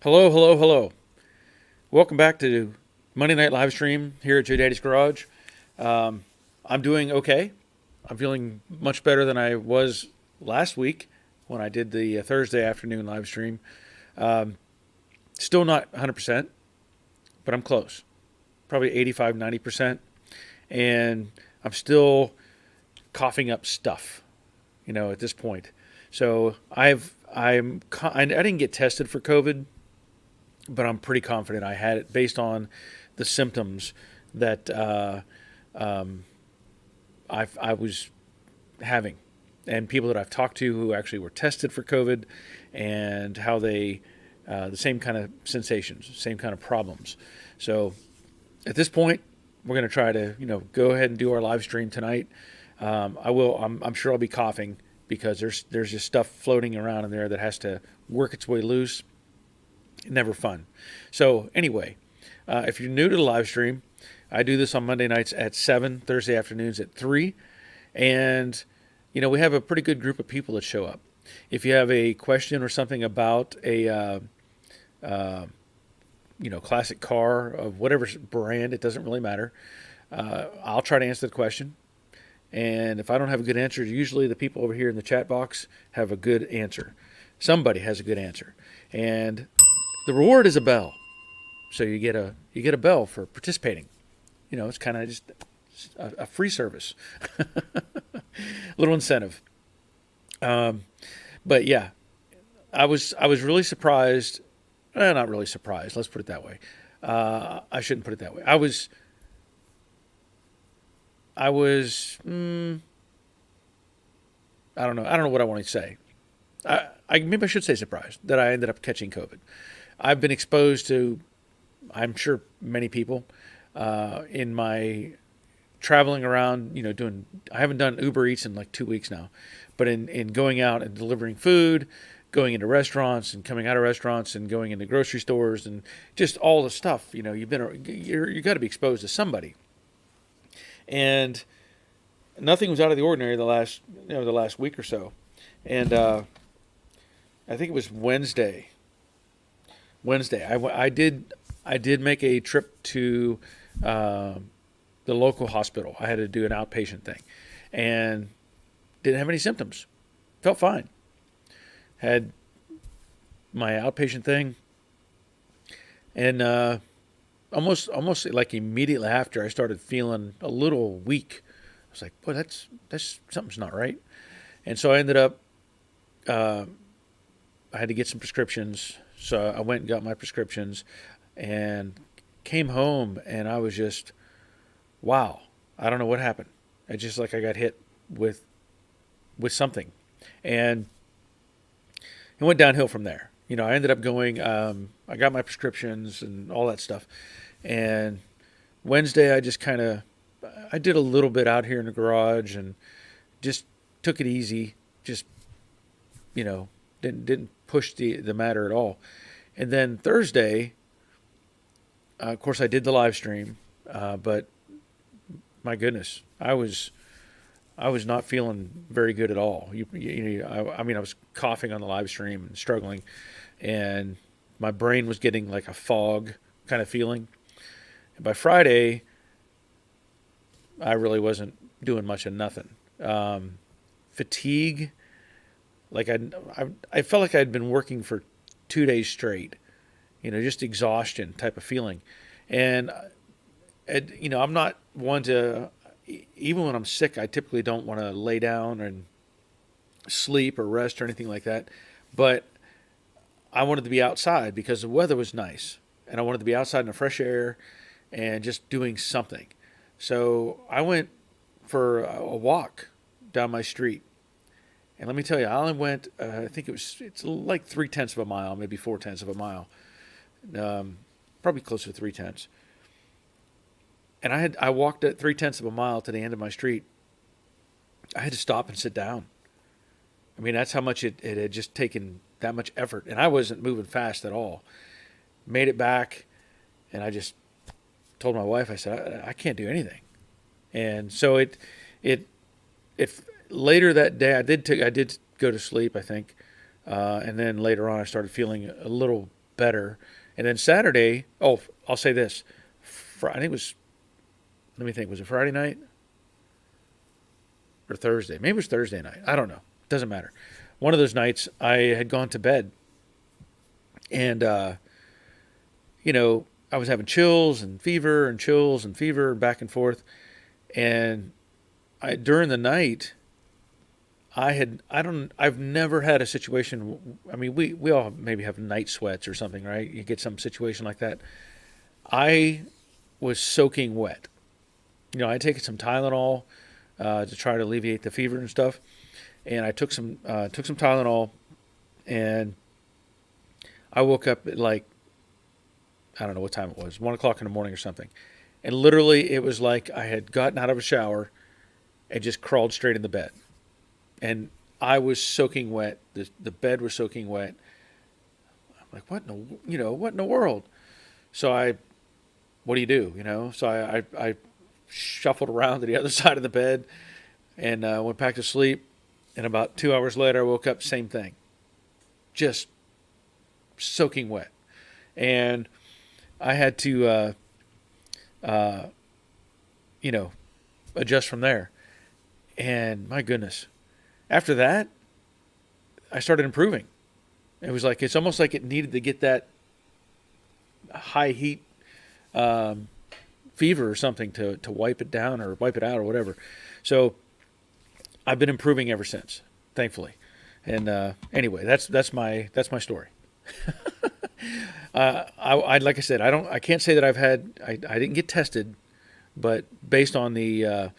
Hello, hello, hello. Welcome back to Monday Night Live Stream here at Joe Daddy's Garage. Um, I'm doing okay. I'm feeling much better than I was last week when I did the Thursday afternoon live stream. Um, Still not 100%, but I'm close. Probably 85, 90%. And I'm still coughing up stuff, at this point. So I didn't get tested for COVID, but I'm pretty confident I had it based on the symptoms that um, I was having, and people that I've talked to who actually were tested for COVID, and how they the same kind of sensations, same kind of problems. So at this point, we're going to try to go ahead and do our live stream tonight. I will. I'm sure I'll be coughing because there's just stuff floating around in there that has to work its way loose. Never fun. So anyway, if you're new to the live stream, I do this on Monday nights at 7, Thursday afternoons at 3. And, we have a pretty good group of people that show up. If you have a question or something about a, classic car of whatever brand, it doesn't really matter. I'll try to answer the question. And if I don't have a good answer, usually the people over here in the chat box have a good answer. Somebody has a good answer. And the reward is a bell. So you get a bell for participating. It's kind of just a free service, little incentive. But yeah, I was really surprised. Not really surprised. Let's put it that way. I shouldn't put it that way. I was. I don't know. I don't know what I want to say. Maybe I should say surprised that I ended up catching COVID. I've been exposed to, I'm sure, many people in my traveling around, I haven't done Uber Eats in like 2 weeks now, but in going out and delivering food, going into restaurants and coming out of restaurants and going into grocery stores and just all the stuff, you got to be exposed to somebody. And nothing was out of the ordinary the last week or so. And I think it was Wednesday. I did make a trip to the local hospital. I had to do an outpatient thing, and didn't have any symptoms. Felt fine. Had my outpatient thing, and almost like immediately after, I started feeling a little weak. I was like, "Boy, that's something's not right." And so I ended up. I had to get some prescriptions. So I went and got my prescriptions and came home, and I was just, wow, I don't know what happened. It's just like I got hit with something. And it went downhill from there. I ended up going, I got my prescriptions and all that stuff. And Wednesday, I did a little bit out here in the garage and just took it easy. Just, didn't push the matter at all. And then Thursday, of course, I did the live stream, but my goodness, I was not feeling very good at all. I was coughing on the live stream and struggling, and my brain was getting like a fog kind of feeling. And by Friday, I really wasn't doing much of nothing. Fatigue. Like I felt like I'd been working for 2 days straight, just exhaustion type of feeling. And, I'm not one to, even when I'm sick, I typically don't want to lay down and sleep or rest or anything like that. But I wanted to be outside because the weather was nice. And I wanted to be outside in the fresh air and just doing something. So I went for a walk down my street. And let me tell you, I only went, I think it's like 3/10 of a mile, maybe 4/10 of a mile. Probably closer to 3/10. And I walked at 3/10 of a mile to the end of my street. I had to stop and sit down. I mean, that's how much it had just taken that much effort. And I wasn't moving fast at all. Made it back, and I just told my wife, I said, I can't do anything. And so it later that day, I did go to sleep, I think, and then later on, I started feeling a little better. And then Saturday, oh, I'll say this. I think it was, let me think, was it Friday night or Thursday? Maybe it was Thursday night. I don't know. Doesn't matter. One of those nights I had gone to bed and, I was having chills and fever and chills and fever back and forth. And during the night, I've never had a situation. I mean, we all maybe have night sweats or something, right? You get some situation like that. I was soaking wet. I'd taken some Tylenol to try to alleviate the fever and stuff, and I took some Tylenol, and I woke up at like, I don't know what time it was, 1 o'clock in the morning or something, and literally it was like I had gotten out of a shower and just crawled straight in the bed. And I was soaking wet. The bed was soaking wet. I'm like, what in the world? So what do you do? So I shuffled around to the other side of the bed and went back to sleep. And about 2 hours later, I woke up, same thing, just soaking wet. And I had to, adjust from there. And my goodness. After that, I started improving. It's almost like it needed to get that high heat fever or something to wipe it down or wipe it out or whatever. So I've been improving ever since, thankfully. And anyway, that's my story. I like I said, I can't say that I didn't get tested, but based on the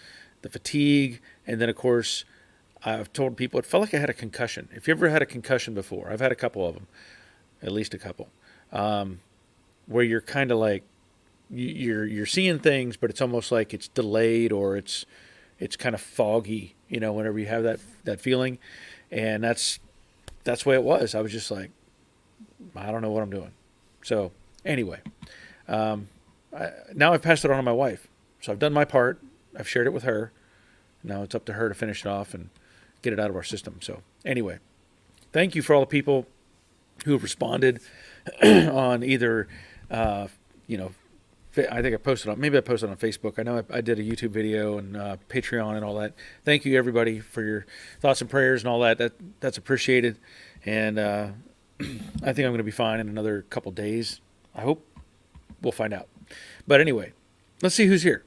fatigue, and then of course I've told people it felt like I had a concussion. If you ever had a concussion before, I've had a couple of them, at least a couple, where you're kind of like you're seeing things, but it's almost like it's delayed or it's kind of foggy, whenever you have that feeling, and that's the way it was. I was just like, I don't know what I'm doing. So anyway, now I've passed it on to my wife. So I've done my part. I've shared it with her. Now it's up to her to finish it off and get it out of our system. So anyway, thank you for all the people who have responded on either, I think I posted on Facebook. I know I did a YouTube video and Patreon and all that. Thank you everybody for your thoughts and prayers and all that. That's appreciated. And I think I'm going to be fine in another couple days. I hope. We'll find out. But anyway, let's see who's here.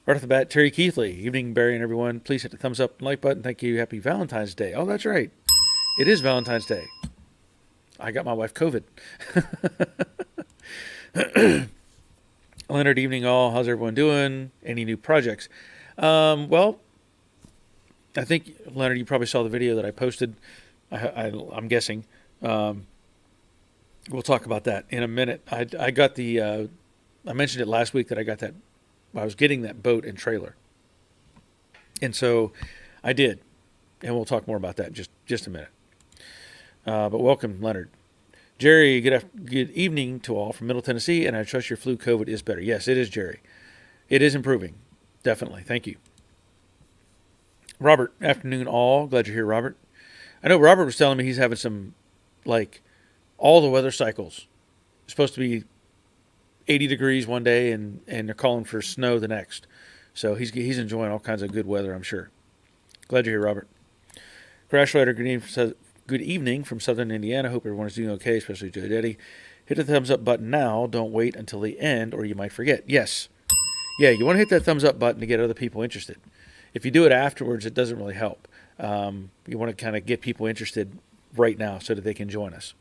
Right off the bat, Terry Keithley. Evening, Barry and everyone. Please hit the thumbs up and like button. Thank you. Happy Valentine's Day. Oh, that's right. It is Valentine's Day. I got my wife COVID. Leonard, evening all. How's everyone doing? Any new projects? Well, I think, Leonard, you probably saw the video that I posted. I'm guessing. We'll talk about that in a minute. I got I mentioned it last week that I was getting that boat and trailer. And so I did. And we'll talk more about that in just a minute. But welcome, Leonard. Jerry, good evening to all from Middle Tennessee, and I trust your flu COVID is better. Yes, it is, Jerry. It is improving. Definitely. Thank you. Robert, afternoon all. Glad you're here, Robert. I know Robert was telling me he's having some, all the weather cycles. It's supposed to be 80 degrees one day, and they're calling for snow the next. So he's enjoying all kinds of good weather, I'm sure. Glad you're here, Robert. Crash Rider, good evening from Southern Indiana. Hope everyone is doing okay, especially Joe Daddy. Hit the thumbs up button now. Don't wait until the end, or you might forget. Yes. Yeah, you want to hit that thumbs up button to get other people interested. If you do it afterwards, it doesn't really help. You want to kind of get people interested right now so that they can join us.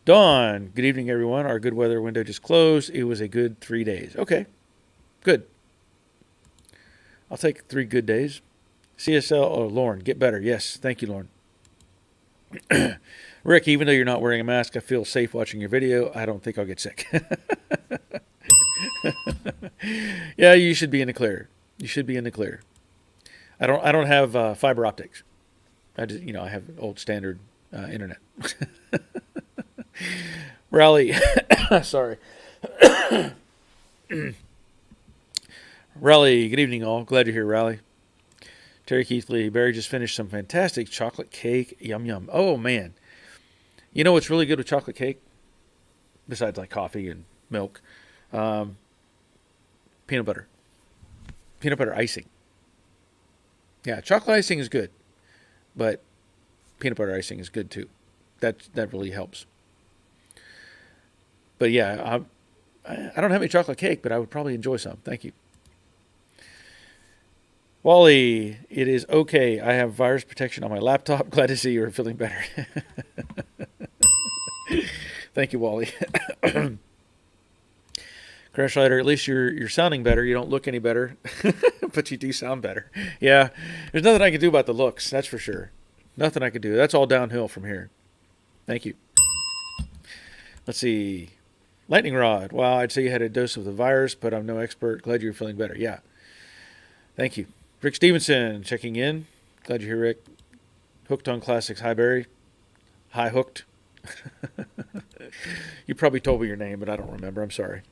Dawn, good evening, everyone. Our good weather window just closed. It was a good 3 days. Okay, good. I'll take 3 good days. CSL, Lauren, get better. Yes, thank you, Lauren. Rick, even though you're not wearing a mask, I feel safe watching your video. I don't think I'll get sick. Yeah, you should be in the clear. You should be in the clear. I don't have fiber optics. I just, I have old standard internet. Raleigh, sorry. Raleigh, good evening all. Glad you're here, Raleigh. Terry Keithley, Barry just finished some fantastic chocolate cake. Yum, yum. Oh, man. You know what's really good with chocolate cake, besides like coffee and milk? Um, Peanut butter. Peanut butter icing. Yeah, chocolate icing is good, but peanut butter icing is good too. That really helps. But yeah, I don't have any chocolate cake, but I would probably enjoy some. Thank you. Wally, it is okay. I have virus protection on my laptop. Glad to see you're feeling better. Thank you, Wally. Crash Lighter, at least you're sounding better. You don't look any better, but you do sound better. Yeah, there's nothing I can do about the looks. That's for sure. Nothing I can do. That's all downhill from here. Thank you. Let's see. Lightning Rod. Wow, I'd say you had a dose of the virus, but I'm no expert. Glad you're feeling better. Yeah. Thank you. Rick Stevenson checking in. Glad you're here, Rick. Hooked on Classics. Hi, Barry. Hi, Hooked. You probably told me your name, but I don't remember. I'm sorry.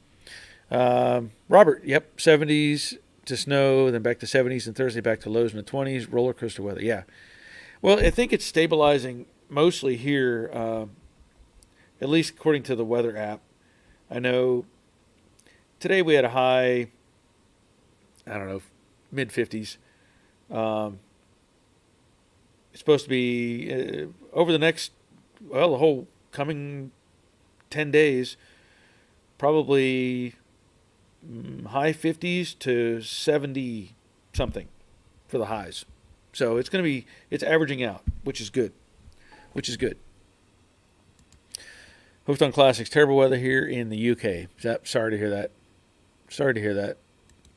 Robert, yep, 70s to snow, then back to 70s, and Thursday back to lows in the 20s. Roller coaster weather. Yeah. Well, I think it's stabilizing mostly here, at least according to the weather app. I know today we had a high, I don't know, mid 50s. Um, it's supposed to be over the next, well, the whole coming 10 days, probably high 50s to 70 something for the highs. So it's going to be, it's averaging out, which is good. Which is good. Hooked on Classics. Terrible weather here in the UK. Sorry to hear that. Sorry to hear that.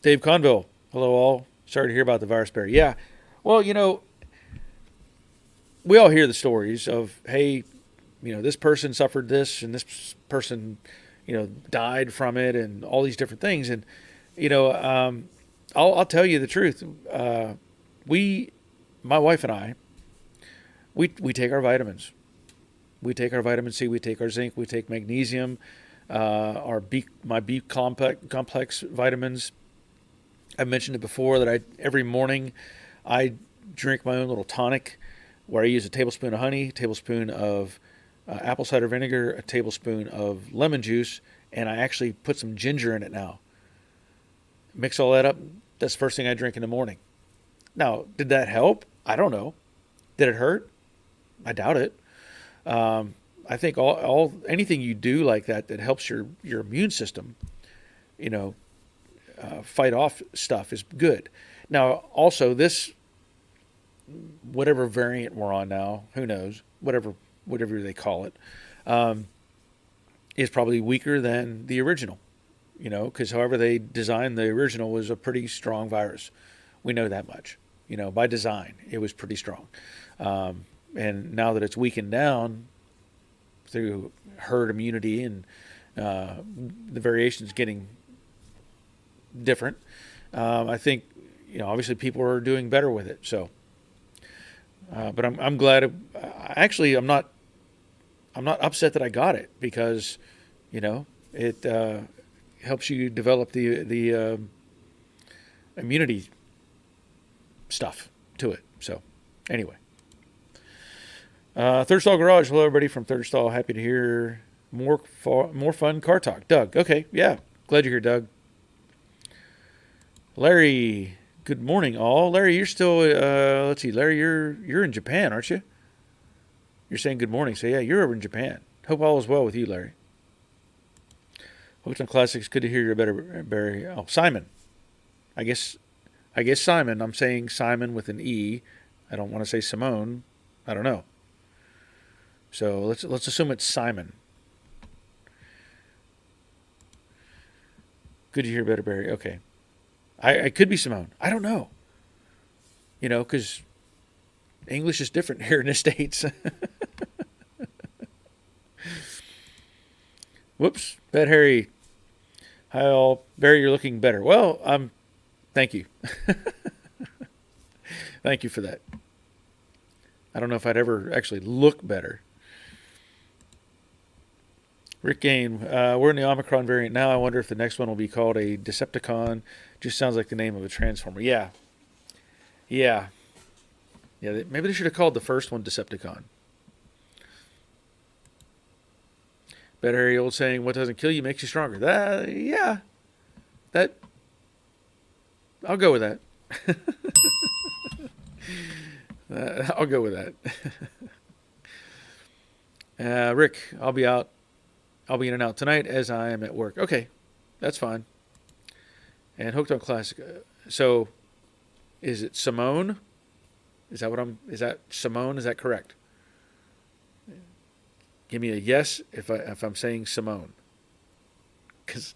Dave Conville. Hello, all. Sorry to hear about the virus, Barry. Yeah. Well, we all hear the stories of, hey, this person suffered this and this person, died from it and all these different things. And, I'll tell you the truth. My wife and I, we take our vitamins. We take our vitamin C, we take our zinc, we take magnesium, my B complex vitamins. I mentioned it before that every morning I drink my own little tonic where I use a tablespoon of honey, a tablespoon of apple cider vinegar, a tablespoon of lemon juice, and I actually put some ginger in it now. Mix all that up. That's the first thing I drink in the morning. Now, did that help? I don't know. Did it hurt? I doubt it. I think all anything you do like that helps your immune system, fight off stuff is good. Now, also this, whatever variant we're on now, who knows, whatever they call it, is probably weaker than the original, because however they designed the original was a pretty strong virus. We know that much, by design, it was pretty strong. And now that it's weakened down through herd immunity and the variations getting different, I think obviously people are doing better with it. So, but I'm glad. Actually, I'm not upset that I got it because it helps you develop the immunity stuff to it. So, anyway. Third Stall Garage. Hello, everybody from Third Stall. Happy to hear more fun car talk. Doug. Okay, yeah. Glad you're here, Doug. Larry. Good morning, all. Larry, you're still. Let's see, Larry, you're in Japan, aren't you? You're saying good morning, so yeah, you're over in Japan. Hope all is well with you, Larry. Hooked on Classics. Good to hear you're better, Barry. Oh, Simon. I guess Simon. I'm saying Simon with an E. I don't want to say Simone. I don't know. So let's assume it's Simon. Good to hear better, Barry. Okay. I could be Simone. I don't know. Because English is different here in the States. Whoops. Bad Harry. Hi, all. Barry, you're looking better. Well, thank you. Thank you for that. I don't know if I'd ever actually look better. Rick Gain, we're in the Omicron variant now. I wonder if the next one will be called a Decepticon. Just sounds like the name of a Transformer. Yeah. Maybe they should have called the first one Decepticon. Better old saying, "What doesn't kill you makes you stronger." Yeah, that I'll go with that. I'll go with that. Rick, I'll be out. I'll be in and out tonight as I am at work. Okay, that's fine. And Hooked on Classic. So, is it Simone? Is that what I'm? Is that Simone? Is that correct? Give me a yes if I'm saying Simone, because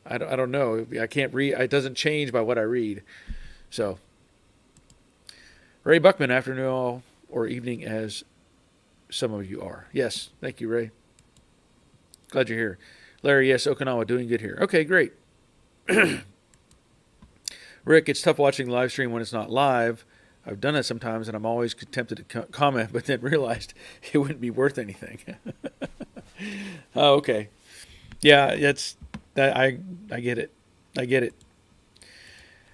I don't know. I can't read. It doesn't change by what I read. So, Ray Buckman, afternoon all or evening as some of you are. Yes, thank you, Ray. Glad you're here. Larry, yes, Okinawa, doing good here. Okay, great. Rick, it's tough watching the live stream when it's not live. I've done it sometimes, and I'm always tempted to comment, but then realized it wouldn't be worth anything. Oh, okay. Yeah, that's that. I get it. I get it.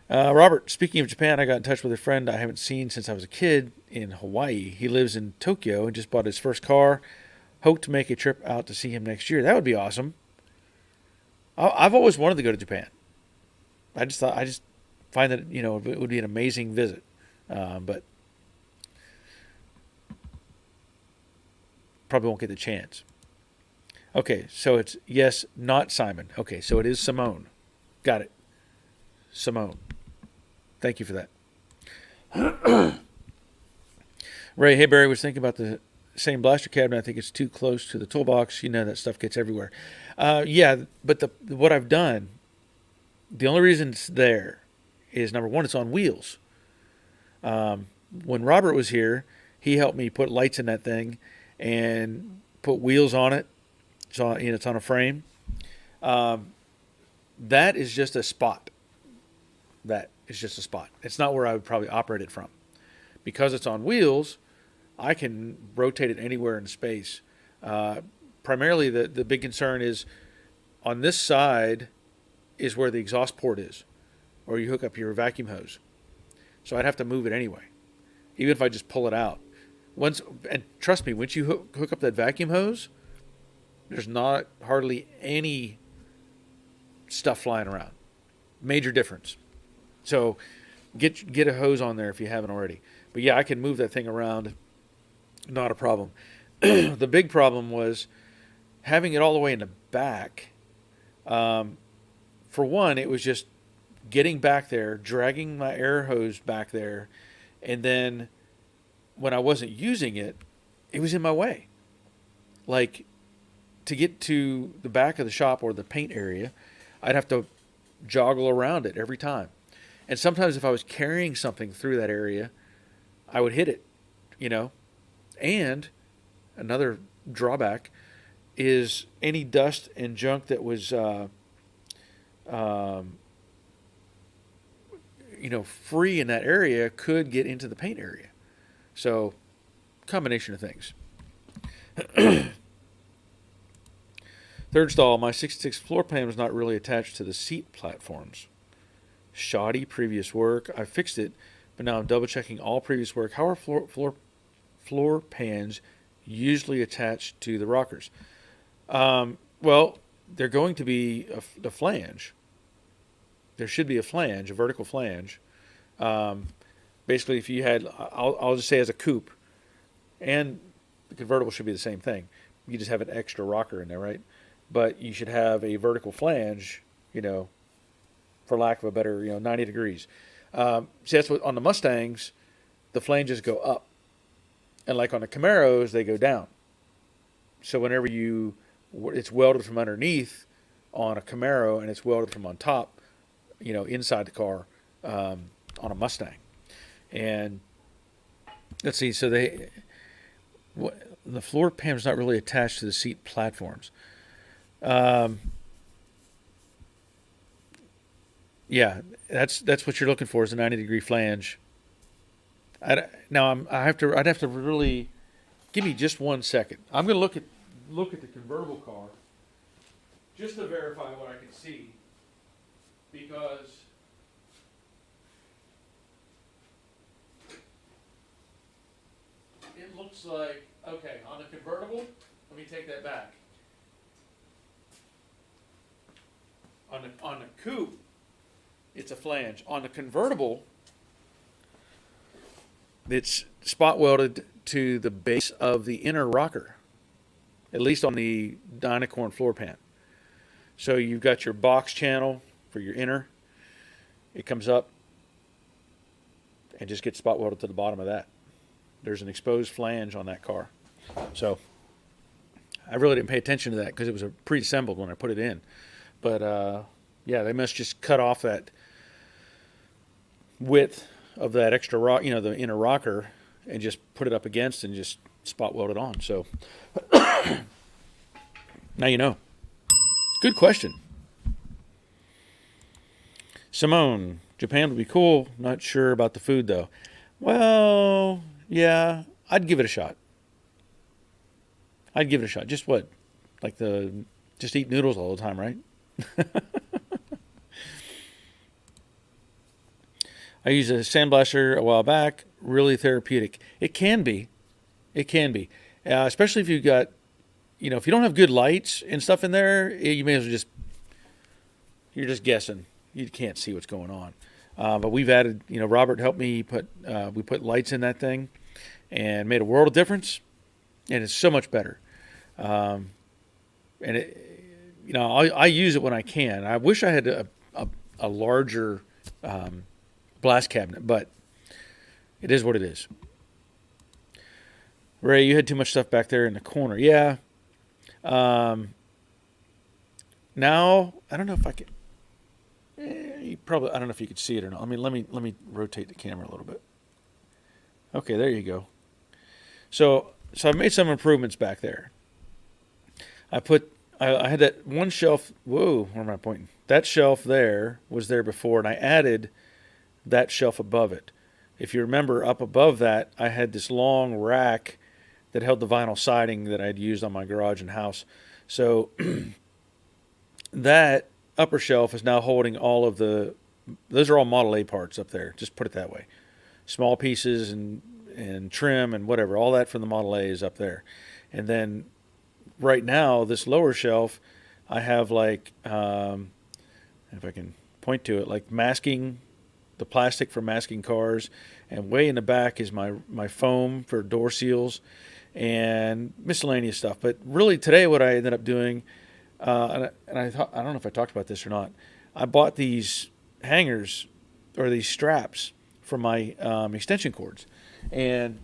Robert, speaking of Japan, I got in touch with a friend I haven't seen since I was a kid in Hawaii. He lives in Tokyo and just bought his first car. Hope to make a trip out to see him next year. That would be awesome. I've always wanted to go to Japan. I just find that it would be an amazing visit, but probably won't get the chance. Okay, so it's yes, not Simon. Okay, so it is Simone. Got it. Simone. Thank you for that. Ray, hey Barry, was thinking about the same blaster cabinet. I think it's too close to the toolbox. You know that stuff gets everywhere. Yeah, but what I've done, the only reason it's there is number one, it's on wheels. When Robert was here, he helped me put lights in that thing and put wheels on it. So it's on a frame. That is just a spot. That is just a spot. It's not where I would probably operate it from. Because it's on wheels, I can rotate it anywhere in space. Primarily, the big concern is on this side is where the exhaust port is, or you hook up your vacuum hose. So I'd have to move it anyway, even if I just pull it out. And trust me, once you hook up that vacuum hose, there's not hardly any stuff flying around. Major difference. So get a hose on there if you haven't already. But yeah, I can move that thing around. Not a problem. The big problem was having it all the way in the back. For one, it was just getting back there, dragging my air hose back there, and then when I wasn't using it, it was in my way. Like, to get to the back of the shop or the paint area, I'd have to joggle around it every time. And sometimes if I was carrying something through that area, I would hit it, And another drawback is any dust and junk that was, free in that area could get into the paint area. So, combination of things. Third stall, my 66 floor plan was not really attached to the seat platforms. Shoddy previous work. I fixed it, but now I'm double checking all previous work. How are floor pans usually attached to the rockers? Well, they're going to be the flange. There should be a flange, a vertical flange. Basically, if you had, I'll just say as a coupe, and the convertible should be the same thing. You just have an extra rocker in there, right? But you should have a vertical flange, for lack of a better, 90 degrees. See, that's what on the Mustangs, the flanges go up. And like on the Camaros, they go down. So whenever it's welded from underneath on a Camaro and it's welded from on top, inside the car on a Mustang. And let's see, so the floor pan is not really attached to the seat platforms. Yeah, that's what you're looking for is a 90-degree flange. I'd have to really give me just 1 second. I'm going to look at the convertible car just to verify what I can see, because it looks like, okay, on the convertible, let me take that back. On the coupe, it's a flange. On the convertible, it's spot welded to the base of the inner rocker, at least on the Dynacorn floor pan. So you've got your box channel for your inner. It comes up and just gets spot welded to the bottom of that. There's an exposed flange on that car. So I really didn't pay attention to that because it was pre-assembled when I put it in. But yeah, they must just cut off that width of that extra rock, the inner rocker, and just put it up against and just spot weld it on. So now you know. Good question. Simone, Japan would be cool. Not sure about the food though. Well, yeah, I'd give it a shot. Just what? Just eat noodles all the time, right? I used a sandblaster a while back. Really therapeutic. It can be. Especially if you've got, if you don't have good lights and stuff in there, you may as well you're just guessing. You can't see what's going on. But we've added, Robert helped me we put lights in that thing and made a world of difference. And it's so much better. And I use it when I can. I wish I had a larger blast cabinet, but it is what it is. Ray, you had too much stuff back there in the corner. Yeah. Now I don't know if I can. I don't know if you could see it or not. Let me rotate the camera a little bit. Okay, there you go. So I've made some improvements back there. I had that one shelf. Whoa, where am I pointing? That shelf there was there before, and I added that shelf above it. If you remember, up above that, I had this long rack that held the vinyl siding that I'd used on my garage and house. So that upper shelf is now holding those are all Model A parts up there. Just put it that way. Small pieces and trim and whatever, all that from the Model A is up there. And then right now, this lower shelf, I have if I can point to it, like masking, the plastic for masking cars, and way in the back is my foam for door seals and miscellaneous stuff. But really today what I ended up doing, and I don't know if I talked about this or not, I bought these hangers or these straps for my extension cords. And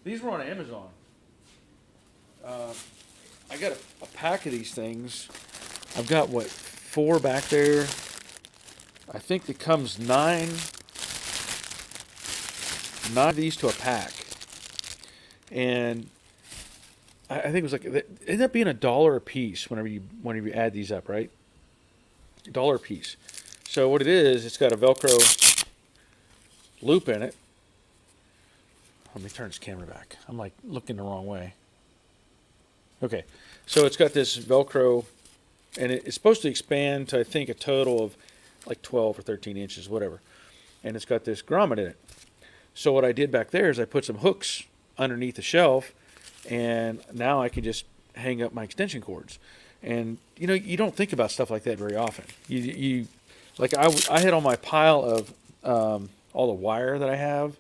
these were on Amazon. I got a pack of these things. I've got 4 back there. I think it comes 9 of these to a pack. And I think it was it ended up being $1 a piece whenever you add these up, right? $1 a piece. So what it is, it's got a Velcro loop in it. Let me turn this camera back. I'm looking the wrong way. Okay, so it's got this Velcro, and it's supposed to expand to, I think, a total of 12 or 13 inches, whatever. And it's got this grommet in it. So what I did back there is I put some hooks underneath the shelf, and now I can just hang up my extension cords. And, you don't think about stuff like that very often. I had on my pile of all the wire that I have.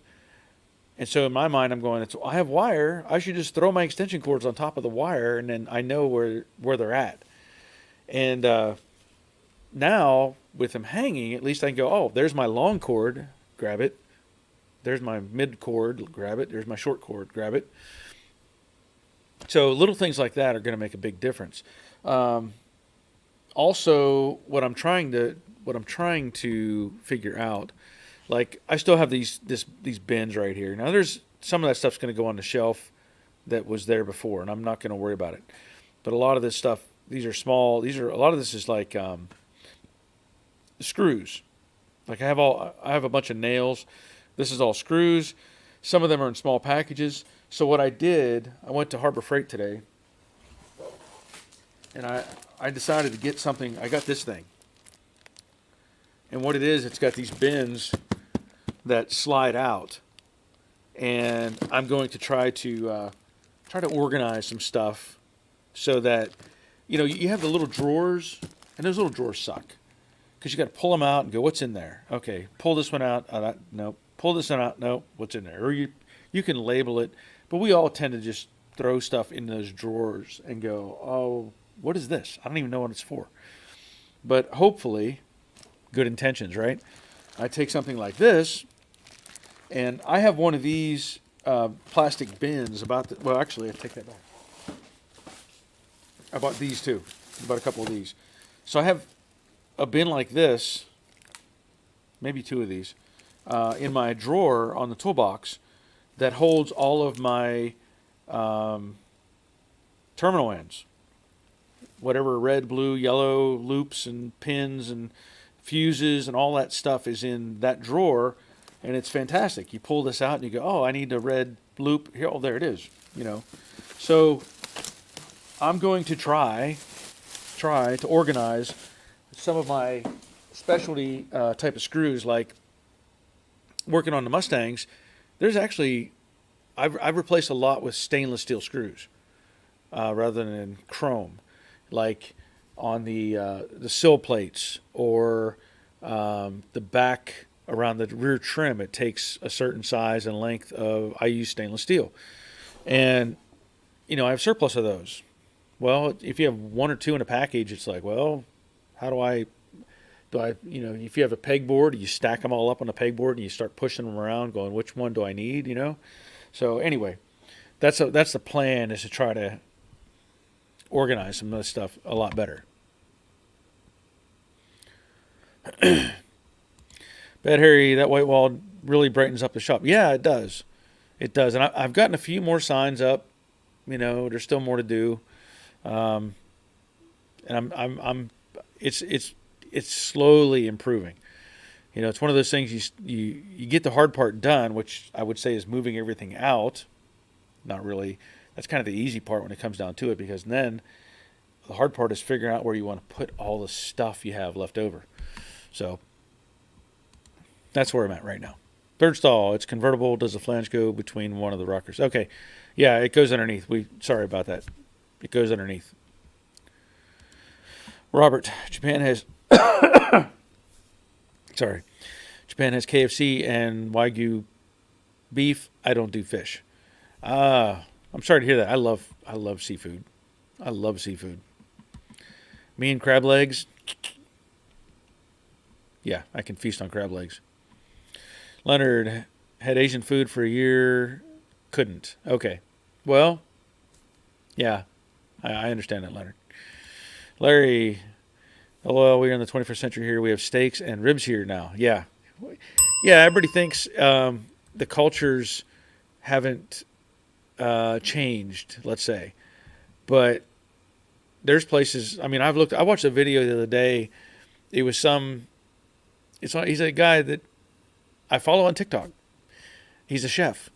And so in my mind, I'm going, I have wire. I should just throw my extension cords on top of the wire, and then I know where they're at. And now, with them hanging, at least I can go, oh, there's my long cord, grab it. There's my mid cord, grab it. There's my short cord, grab it. So little things like that are going to make a big difference. Also, what I'm trying to figure out, I still have these bins right here. Now there's some of that stuff's going to go on the shelf that was there before, and I'm not going to worry about it. But a lot of this stuff, these are small. A lot of this is screws. I have a bunch of nails. This is all screws. Some of them are in small packages. So what I did, I went to Harbor Freight today, and I decided to get something. I got this thing. And what it is, it's got these bins that slide out, and I'm going to try to organize some stuff so that you have the little drawers, and those little drawers suck. because you got to pull them out and go, what's in there? Okay, pull this one out. No, pull this one out. No, what's in there? Or you can label it, but we all tend to just throw stuff in those drawers and go, oh, what is this? I don't even know what it's for. But hopefully, good intentions, right? I take something like this, and I have one of these plastic bins well, actually, I take that back. I bought these too. I bought a couple of these. So I have a bin like this, maybe two of these, in my drawer on the toolbox that holds all of my terminal ends. Whatever red, blue, yellow loops and pins and fuses and all that stuff is in that drawer, and it's fantastic. You pull this out and you go, oh, I need a red loop. Here, oh, there it is. So I'm going to try to organize some of my specialty type of screws, like working on the Mustangs. There's actually, I've replaced a lot with stainless steel screws rather than chrome, like on the sill plates or the back around the rear trim. It takes a certain size and length I use stainless steel, and I have surplus of those. Well, if you have one or two in a package, it's like, well, how do I, if you have a pegboard, you stack them all up on a pegboard and you start pushing them around going, which one do I need, So anyway, that's the plan, is to try to organize some of this stuff a lot better. Bad Harry, that white wall really brightens up the shop. Yeah, it does. It does. And I've gotten a few more signs up. There's still more to do. And it's slowly improving. It's one of those things you get the hard part done, which I would say is moving everything out. Not really. That's kind of the easy part when it comes down to it, because then the hard part is figuring out where you want to put all the stuff you have left over. So that's where I'm at right now. Third stall, it's convertible. Does the flange go between one of the rockers? Okay. Yeah, it goes underneath. Sorry about that. It goes underneath. Robert, Japan has KFC and Wagyu beef. I don't do fish. I'm sorry to hear that. I love seafood. I love seafood. Me and crab legs. Yeah, I can feast on crab legs. Leonard, had Asian food for a year. Couldn't. Okay. Well, yeah, I understand that, Leonard. Larry, well, we're in the 21st century here. We have steaks and ribs here now. Yeah. Yeah, everybody thinks the cultures haven't changed, let's say. But there's places, I watched a video the other day. It was he's a guy that I follow on TikTok. He's a chef.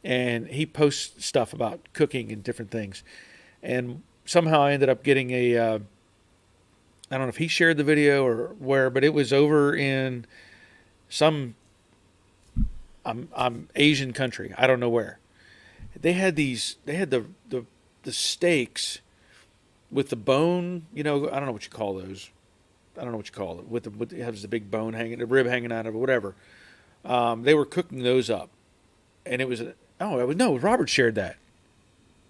And he posts stuff about cooking and different things. And somehow I ended up getting I don't know if he shared the video or where, but it was over in some Asian country. I don't know where. They had the steaks with the bone, I don't know what you call those. I don't know what you call it. It has the big bone the rib hanging out of it, whatever. They were cooking those up. And it was, Robert shared that.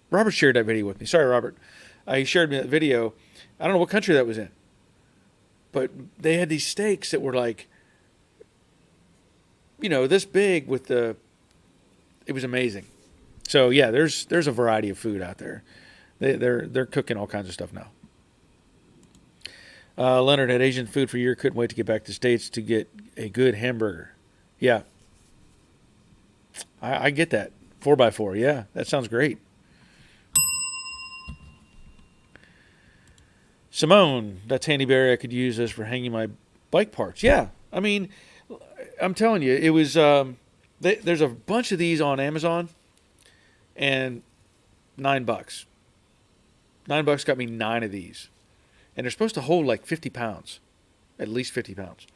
Robert shared that video with me. Sorry, Robert. He shared me that video. I don't know what country that was in. But they had these steaks that were like, this big it was amazing. So yeah, there's a variety of food out there. They're cooking all kinds of stuff now. Leonard, had Asian food for a year. Couldn't wait to get back to the States to get a good hamburger. Yeah. I get that. 4x4. Yeah, that sounds great. Simone, that's handy berry I could use as for hanging my bike parts. Yeah, I'm telling you, it was. There's a bunch of these on Amazon, and $9. $9 got me 9 of these, and they're supposed to hold like 50 pounds, at least 50 pounds.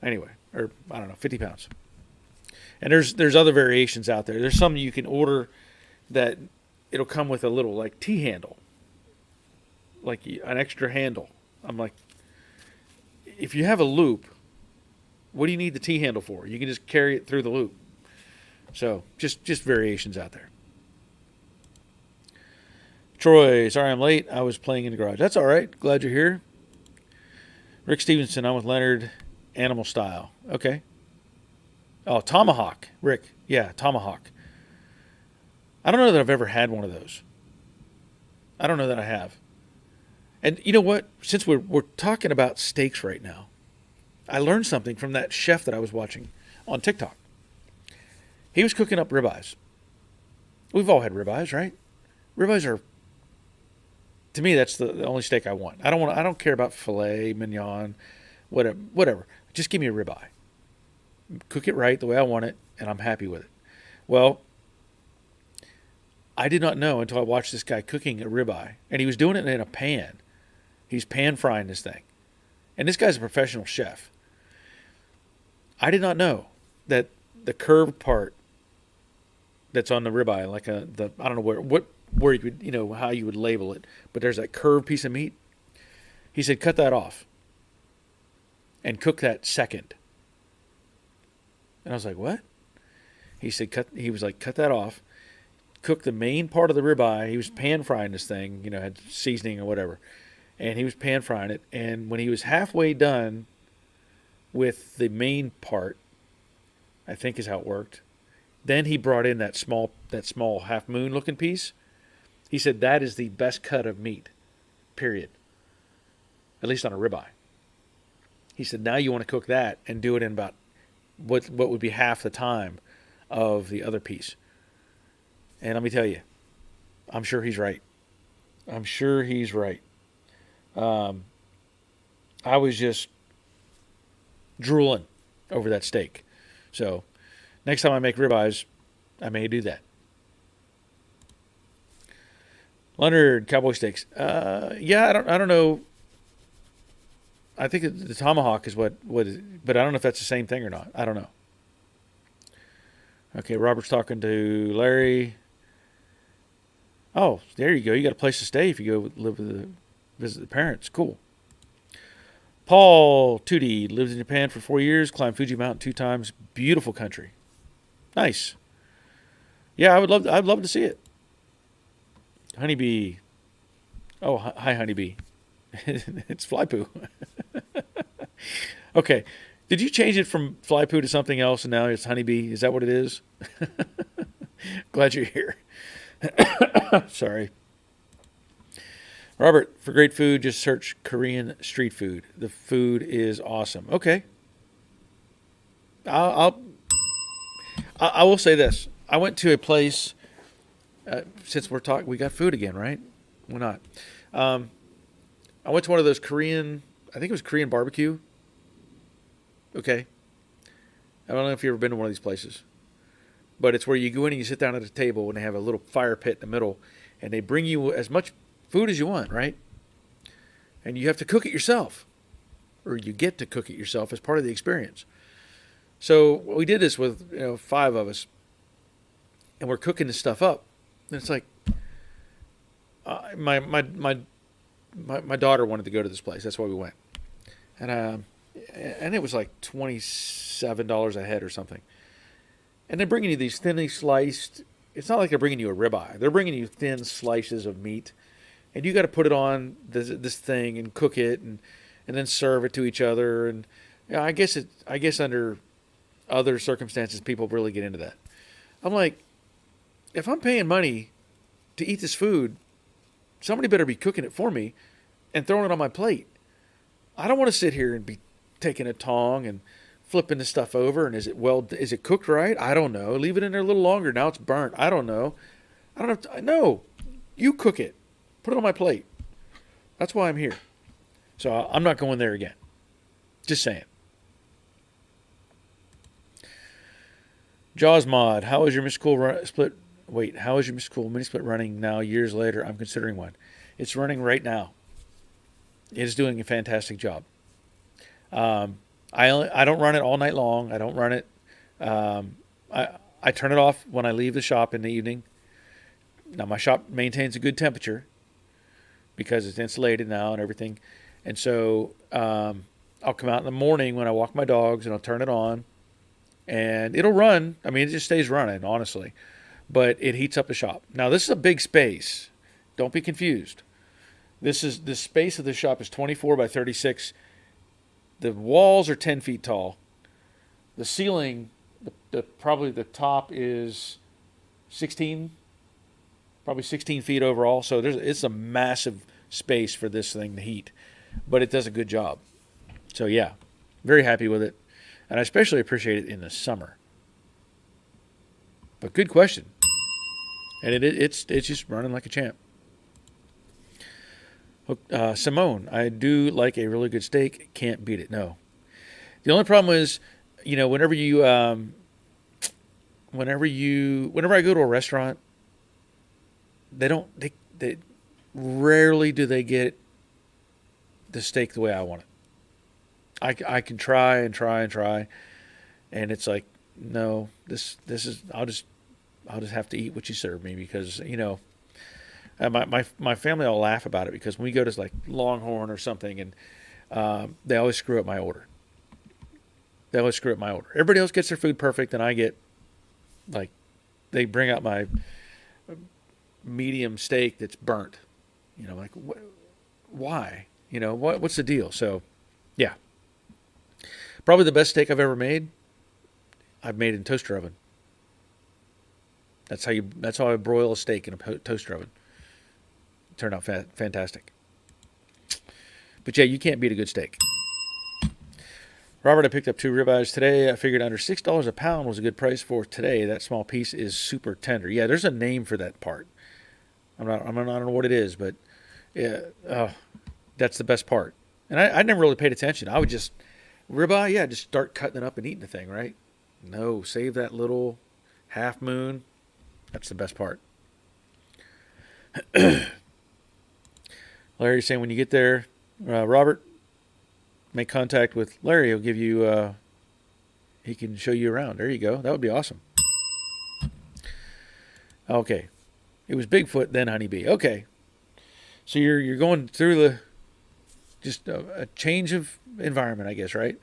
Anyway, or I don't know, 50 pounds. And there's other variations out there. There's some you can order that it'll come with a little like T-handle, like an extra handle. I'm like, if you have a loop, what do you need the T handle for? You can just carry it through the loop. So just variations out there. Troy, sorry I'm late. I was playing in the garage. That's all right. Glad you're here. Rick Stevenson, I'm with Leonard. Animal style. Okay. Oh, tomahawk. Rick. Yeah, tomahawk. I don't know that I've ever had one of those. I don't know that I have. And you know what? Since we're talking about steaks right now, I learned something from that chef that I was watching on TikTok. He was cooking up ribeyes. We've all had ribeyes, right? Ribeyes are, to me, that's the only steak I want. I don't care about filet mignon, whatever. Just give me a ribeye. Cook it right the way I want it, and I'm happy with it. Well, I did not know until I watched this guy cooking a ribeye, and he was doing it in a pan. He's pan frying this thing. And this guy's a professional chef. I did not know that the curved part that's on the ribeye, like I don't know where you would, how you would label it, but there's that curved piece of meat. He said, cut that off and cook that second. And I was like, what? He said, cut that off, cook the main part of the ribeye. He was pan frying this thing, had seasoning or whatever. And he was pan frying it. And when he was halfway done with the main part, I think is how it worked, then he brought in that small half moon looking piece. He said that is the best cut of meat, period. At least on a ribeye. He said now you want to cook that and do it in about what would be half the time of the other piece. And let me tell you, I'm sure he's right. I'm sure he's right. I was just drooling over that steak. So next time I make ribeyes, I may do that. Leonard, cowboy steaks. Yeah, I don't know. I think the tomahawk is what is, but I don't know if that's the same thing or not. I don't know. Okay, Robert's talking to Larry. Oh, there you go. You got a place to stay if you go visit the parents. Cool. Paul Tootie lives in Japan for 4 years. Climbed Fuji Mountain 2 times. Beautiful country. Nice. Yeah, I'd love to see it. Honeybee. Oh, hi, Honeybee. It's fly poo. Okay. Did you change it from fly poo to something else and now it's honeybee? Is that what it is? Glad you're here. Sorry. Robert, for great food, just search Korean street food. The food is awesome. Okay. I will say this. I went to a place, since we're talking, we got food again, right? Why not? I went to one of those Korean, I think it was Korean barbecue. Okay. I don't know if you've ever been to one of these places. But it's where you go in and you sit down at a table and they have a little fire pit in the middle and they bring you as much food as you want, right? And you have to cook it yourself. Or you get to cook it yourself as part of the experience. So we did this with 5 of us. And we're cooking this stuff up. And it's like, my daughter wanted to go to this place. That's why we went. And it was like $27 a head or something. And they're bringing you these thinly sliced. It's not like they're bringing you a ribeye. They're bringing you thin slices of meat, and you got to put it on this thing and cook it, and then serve it to each other. And I guess under other circumstances, people really get into that. I'm like, if I'm paying money to eat this food, somebody better be cooking it for me and throwing it on my plate. I don't want to sit here and be taking a tong and flipping the stuff over, and is it cooked right? I don't know. Leave it in there a little longer. Now it's burnt. I don't know. I don't have to. No, you cook it. Put it on my plate. That's why I'm here. So I'm not going there again. Just saying. Jaws mod. How is your mystical split? Wait, how is your mystical mini split running now? Years later, I'm considering one. It's running right now. It is doing a fantastic job. I don't run it all night long. I don't run it. I turn it off when I leave the shop in the evening. Now my shop maintains a good temperature because it's insulated now and everything. And so I'll come out in the morning when I walk my dogs and I'll turn it on and it'll run. I mean, it just stays running, honestly, but it heats up the shop. Now, this is a big space. Don't be confused. The space of the shop is 24 by 36. The walls are 10 feet tall. The ceiling, probably the top is 16, probably 16 feet overall. So it's a massive space for this thing to heat, but it does a good job. So yeah, very happy with it, and I especially appreciate it in the summer. But good question, and it's just running like a champ. Simone, I do like a really good steak. Can't beat it. No, the only problem is, whenever I go to a restaurant, they rarely do they get the steak the way I want it. I can try and try and try, and it's like, no, this is I'll just have to eat what you serve me, because my family all laugh about it, because when we go to like Longhorn or something, and they always screw up my order. Everybody else gets their food perfect, and I get, like, they bring out my medium steak that's burnt. Like, why? What's the deal? So, yeah, probably the best steak I've ever made. I've made in toaster oven. That's how I broil a steak in a toaster oven. It turned out fantastic. But yeah, you can't beat a good steak. Robert, I picked up 2 ribeyes today. I figured under $6 a pound was a good price for today. That small piece is super tender. Yeah, there's a name for that part. I don't know what it is, but yeah, that's the best part. And I never really paid attention. I would just, ribeye, yeah, just start cutting it up and eating the thing, right? No, save that little half moon. That's the best part. Larry's saying when you get there, Robert, make contact with Larry. He'll give you, he can show you around. There you go. That would be awesome. Okay. It was Bigfoot, then honeybee. Okay. So you're going through just a change of environment, I guess, right?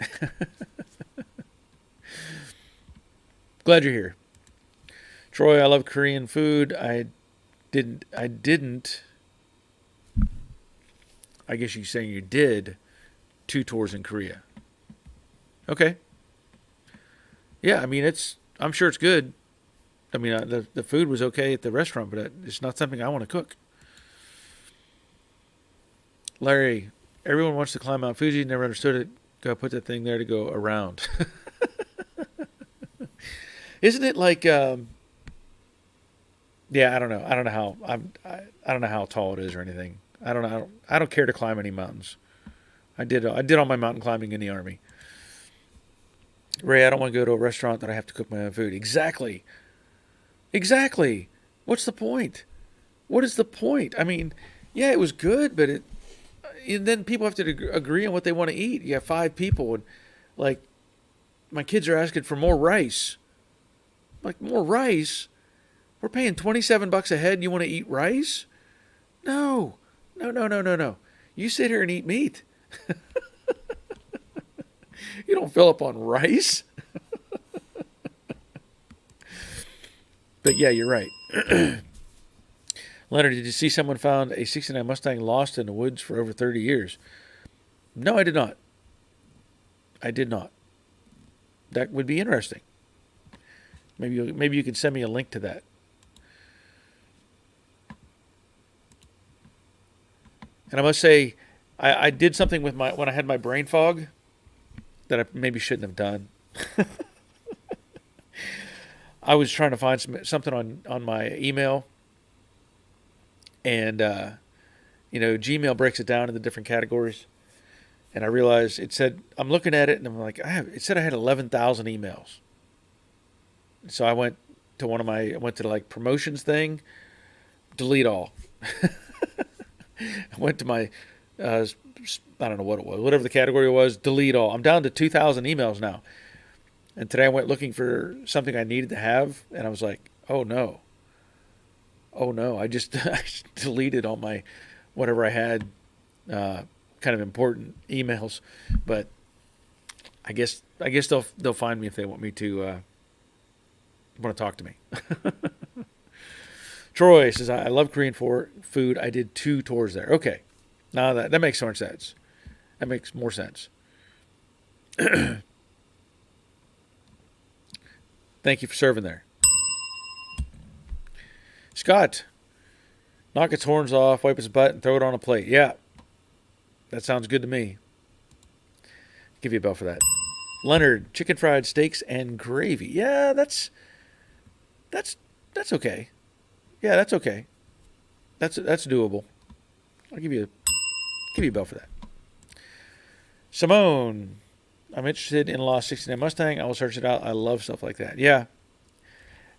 Glad you're here. Troy, I love Korean food. I didn't, I guess you're saying you did 2 tours in Korea. Okay. Yeah, I mean, I'm sure it's good. I mean, the food was okay at the restaurant, but it's not something I want to cook. Larry, everyone wants to climb Mount Fuji. Never understood it. Go put that thing there to go around. Isn't it like? Yeah, I don't know. I don't know how. I don't know how tall it is or anything. I don't know. I don't care to climb any mountains. I did all my mountain climbing in the Army. Ray, I don't want to go to a restaurant that I have to cook my own food. Exactly. What's the point? What is the point? I mean, yeah, it was good, but and then people have to agree on what they want to eat. You have 5 people, and like, my kids are asking for more rice. Like, more rice? We're paying $27 a head, and you want to eat rice? No. You sit here and eat meat. You don't fill up on rice. But yeah, you're right. Leonard, did you see someone found a 69 Mustang lost in the woods for over 30 years? No, I did not. That would be interesting. Maybe you could send me a link to that. And I must say, I did something with when I had my brain fog that I maybe shouldn't have done. I was trying to find something on my email, and Gmail breaks it down into different categories, and I realized it said, I'm looking at it and I'm like, it said I had 11,000 emails. So I went to the like promotions thing, delete all. I went to my, I don't know what it was, whatever the category was, delete all. I'm down to 2,000 emails now. And today I went looking for something I needed to have, and I was like, oh no, I just deleted all my, whatever I had, kind of important emails. But I guess they'll find me if they want me to want to talk to me. Troy says I love Korean food. I did 2 tours there. Okay, now that makes more sense. That makes more sense. Thank you for serving there, Scott. Knock its horns off, wipe its butt, and throw it on a plate. Yeah, that sounds good to me. Give you a bell for that. Leonard, chicken fried steaks and gravy. Yeah, that's okay. Yeah, that's okay. That's doable. I'll give you a bell for that. Simone, I'm interested in a Lost 69 Mustang. I will search it out. I love stuff like that. Yeah,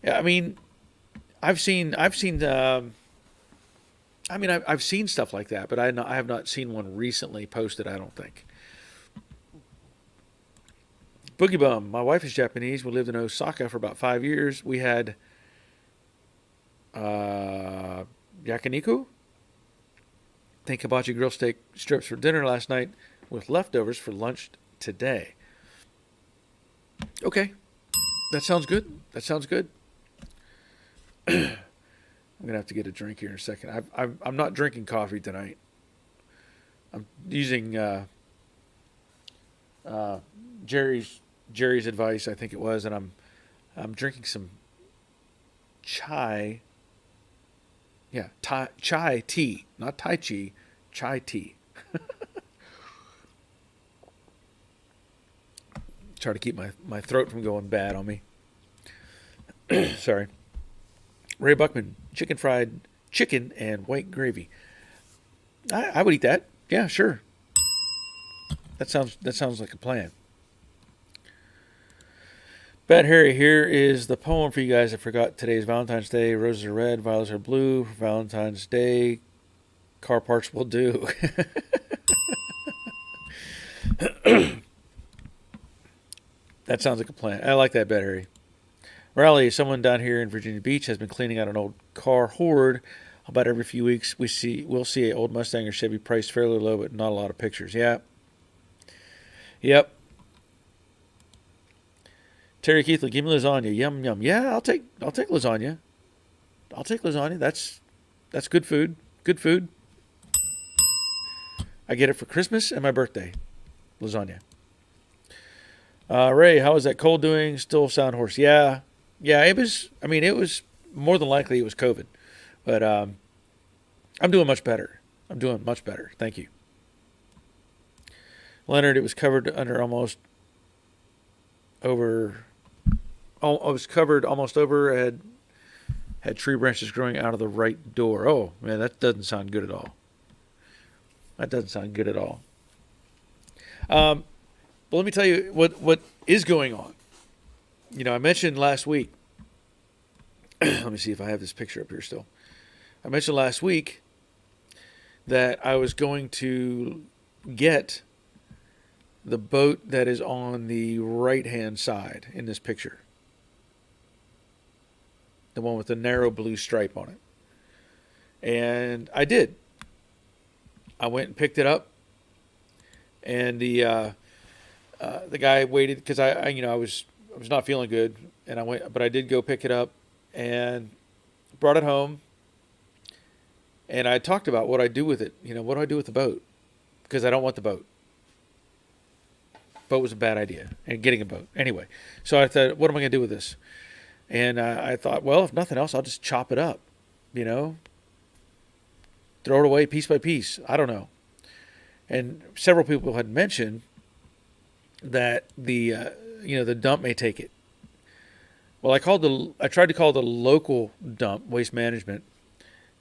yeah. I mean, I've seen. I've seen stuff like that, but I have not seen one recently posted. I don't think. Boogie Bum. My wife is Japanese. We lived in Osaka for about 5 years. We had yakiniku, hibachi grill steak strips for dinner last night with leftovers for lunch today. Okay, that sounds good. That sounds good. I'm gonna have to get a drink here in a second. I'm not drinking coffee tonight. I'm using Jerry's advice, I think it was, and I'm drinking some chai. Yeah, chai tea, not Tai Chi, chai tea. Try to keep my throat from going bad on me. Sorry. Ray Buckman, chicken and white gravy. I would eat that. Yeah, sure. That sounds like a plan. Bad Harry, here is the poem for you guys. I forgot today's Valentine's Day. Roses are red, violets are blue. For Valentine's Day, car parts will do. That sounds like a plan. I like that, Bad Harry. Raleigh, someone down here in Virginia Beach has been cleaning out an old car hoard. About every few weeks, we'll see an old Mustang or Chevy priced fairly low, but not a lot of pictures. Yeah. Yep. Terry Keithley, give me lasagna. Yum yum. Yeah, I'll take lasagna. I'll take lasagna. That's good food. Good food. I get it for Christmas and my birthday. Lasagna. Ray, how is that cold doing? Still sound hoarse. Yeah. Yeah, it was more than likely it was COVID. But I'm doing much better. I'm doing much better. Thank you. Leonard, it was covered under almost over. I was covered almost over. Had tree branches growing out of the right door. Oh man, that doesn't sound good at all. That doesn't sound good at all. But let me tell you what is going on. You know, I mentioned last week. Let me see if I have this picture up here still. I mentioned last week that I was going to get the boat that is on the right-hand side in this picture. The one with the narrow blue stripe on it. And I did. I went and picked it up. And the guy waited because I was not feeling good, and I went, but I did go pick it up and brought it home. And I talked about what I do with it. What do I do with the boat? Because I don't want the boat. Boat was a bad idea, and getting a boat anyway. So I thought, what am I going to do with this? And I thought, well, if nothing else, I'll just chop it up. Throw it away piece by piece. I don't know. And several people had mentioned that the dump may take it. Well, I tried to call the local dump, Waste Management,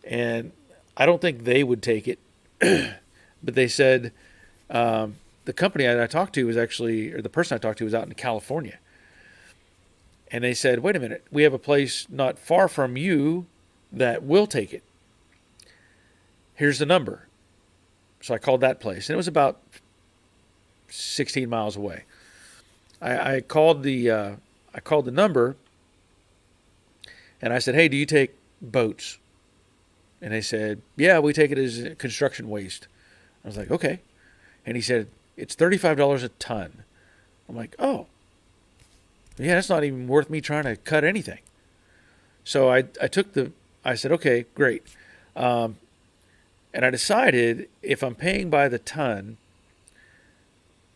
and I don't think they would take it. But they said the company I talked to was actually, or the person I talked to was out in California. And they said, wait a minute, we have a place not far from you that will take it. Here's the number. So I called that place, and it was about 16 miles away. I called the number, and I said, hey, do you take boats? And they said, yeah, we take it as construction waste. I was like, okay. And he said, it's $35 a ton. I'm like, oh, yeah, that's not even worth me trying to cut anything. So I said, okay, great. Um, and I decided if I'm paying by the ton,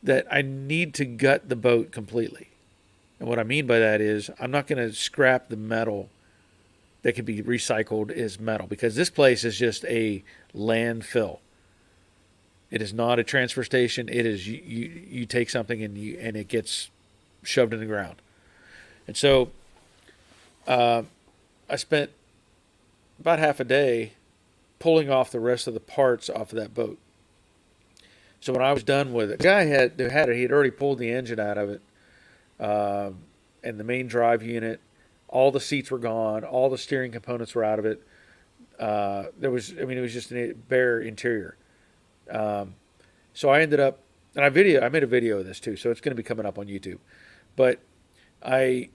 that I need to gut the boat completely. And what I mean by that is I'm not going to scrap the metal that can be recycled as metal because this place is just a landfill. It is not a transfer station. It is you take something and it gets shoved in the ground. And so uh, I spent about half a day pulling off the rest of the parts off of that boat. So when I was done with it, the guy who had it, he had already pulled the engine out of it, and the main drive unit. All the seats were gone. All the steering components were out of it. I mean, it was just a bare interior. Um, so I ended up, and I made a video of this too, so it's going to be coming up on YouTube. But I,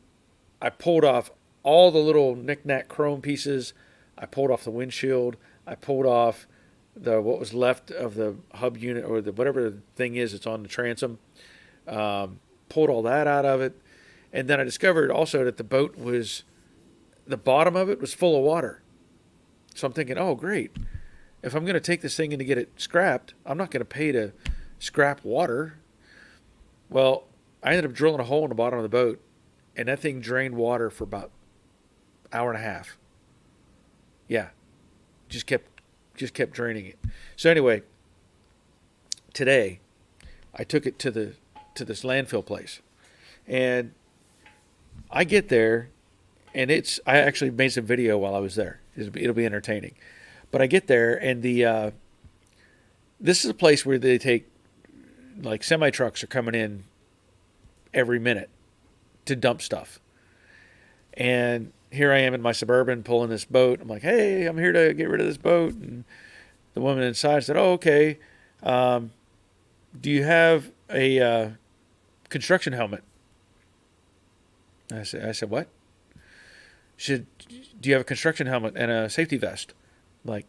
I pulled off all the little knick-knack chrome pieces. I pulled off the windshield. I pulled off what was left of the hub unit or the whatever the thing is that's on the transom. Pulled all that out of it, and then I discovered also that the bottom of it was full of water. So I'm thinking, oh great, if I'm going to take this thing in to get it scrapped, I'm not going to pay to scrap water. Well, I ended up drilling a hole in the bottom of the boat, and that thing drained water for about an hour and a half. Yeah, just kept draining it. So anyway, today I took it to this landfill place, and I get there, and I actually made some video while I was there. It'll be entertaining, but I get there, and this is a place where they take like semi trucks are coming in every minute to dump stuff, and here I am in my Suburban pulling this boat. I'm like, hey, I'm here to get rid of this boat. And the woman inside said, oh, okay. Do you have a construction helmet? I said, what? She said, do you have a construction helmet and a safety vest? I'm like,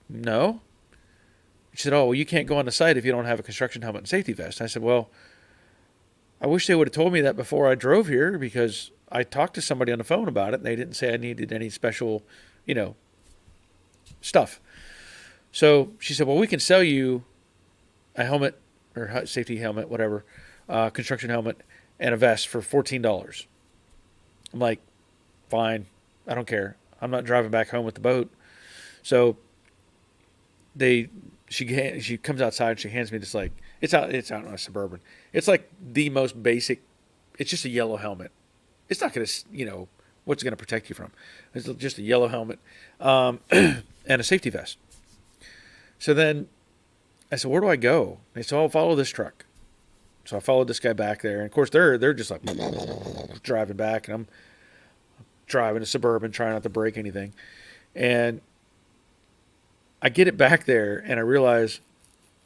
no. She said, oh, well, you can't go on the site if you don't have a construction helmet and safety vest. I said, well, I wish they would have told me that before I drove here because I talked to somebody on the phone about it and they didn't say I needed any special, stuff. So she said, well, we can sell you a helmet or safety helmet, whatever, construction helmet and a vest for $14. I'm like, fine. I don't care. I'm not driving back home with the boat. So she comes outside and she hands me this, like, it's out in a Suburban. It's like the most basic. It's just a yellow helmet. It's not going to, what's going to protect you from. It's just a yellow helmet and a safety vest. So then I said, where do I go? They said, oh, follow this truck. So I followed this guy back there. And of course, they're just like driving back. And I'm driving a Suburban, trying not to break anything. And I get it back there and I realize,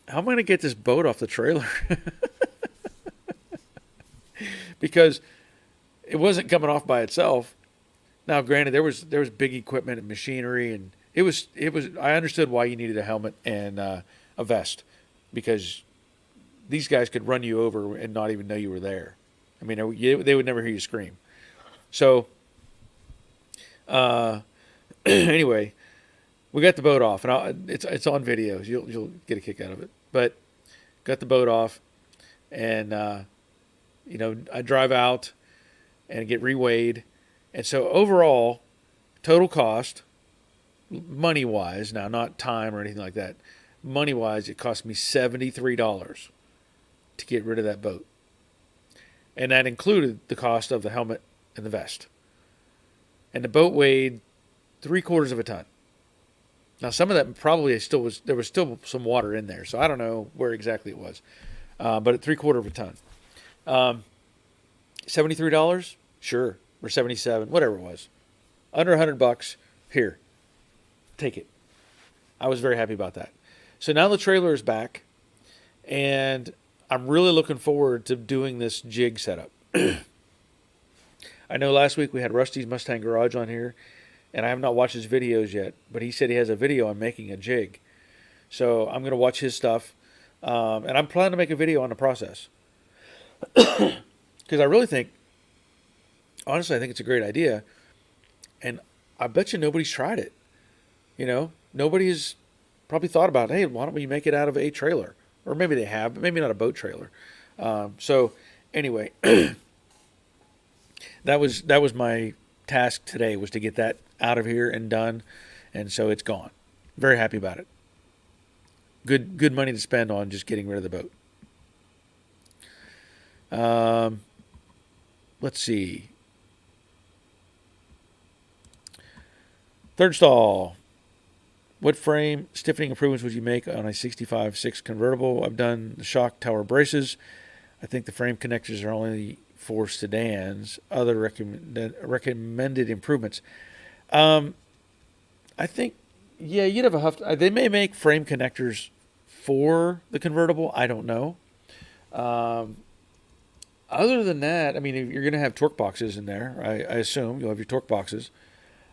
how am I going to get this boat off the trailer? Because it wasn't coming off by itself. Now, granted, there was big equipment and machinery, and it was. I understood why you needed a helmet and a vest, because these guys could run you over and not even know you were there. I mean, they would never hear you scream. So, anyway, we got the boat off, and it's on video. You'll get a kick out of it. But got the boat off, and I drive out and get reweighed. And so overall, total cost, money-wise, now not time or anything like that, money-wise, it cost me $73 to get rid of that boat. And that included the cost of the helmet and the vest. And the boat weighed 3/4 of a ton. Now, some of that probably there was still some water in there, so I don't know where exactly it was. But at 3/4 of a ton. $73? Sure. Or 77, whatever it was. Under $100, here. Take it. I was very happy about that. So now the trailer is back, and I'm really looking forward to doing this jig setup. I know last week we had Rusty's Mustang Garage on here, and I have not watched his videos yet, but he said he has a video on making a jig. So I'm going to watch his stuff, and I'm planning to make a video on the process. Because I really think, honestly, I think it's a great idea. And I bet you nobody's tried it. Nobody's probably thought about, hey, why don't we make it out of a trailer? Or maybe they have, but maybe not a boat trailer. So anyway, that was my task today, was to get that out of here and done, and so it's gone. Very happy about it. Good money to spend on just getting rid of the boat. Um, let's see. Third stall. What frame stiffening improvements would you make on a 65/6 convertible? I've done the shock tower braces. I think the frame connectors are only for sedans. Other recommended improvements. Um, I think, yeah, you'd have a huff. They may make frame connectors for the convertible. I don't know. Um, Other than that, I mean, you're going to have torque boxes in there. I assume you'll have your torque boxes.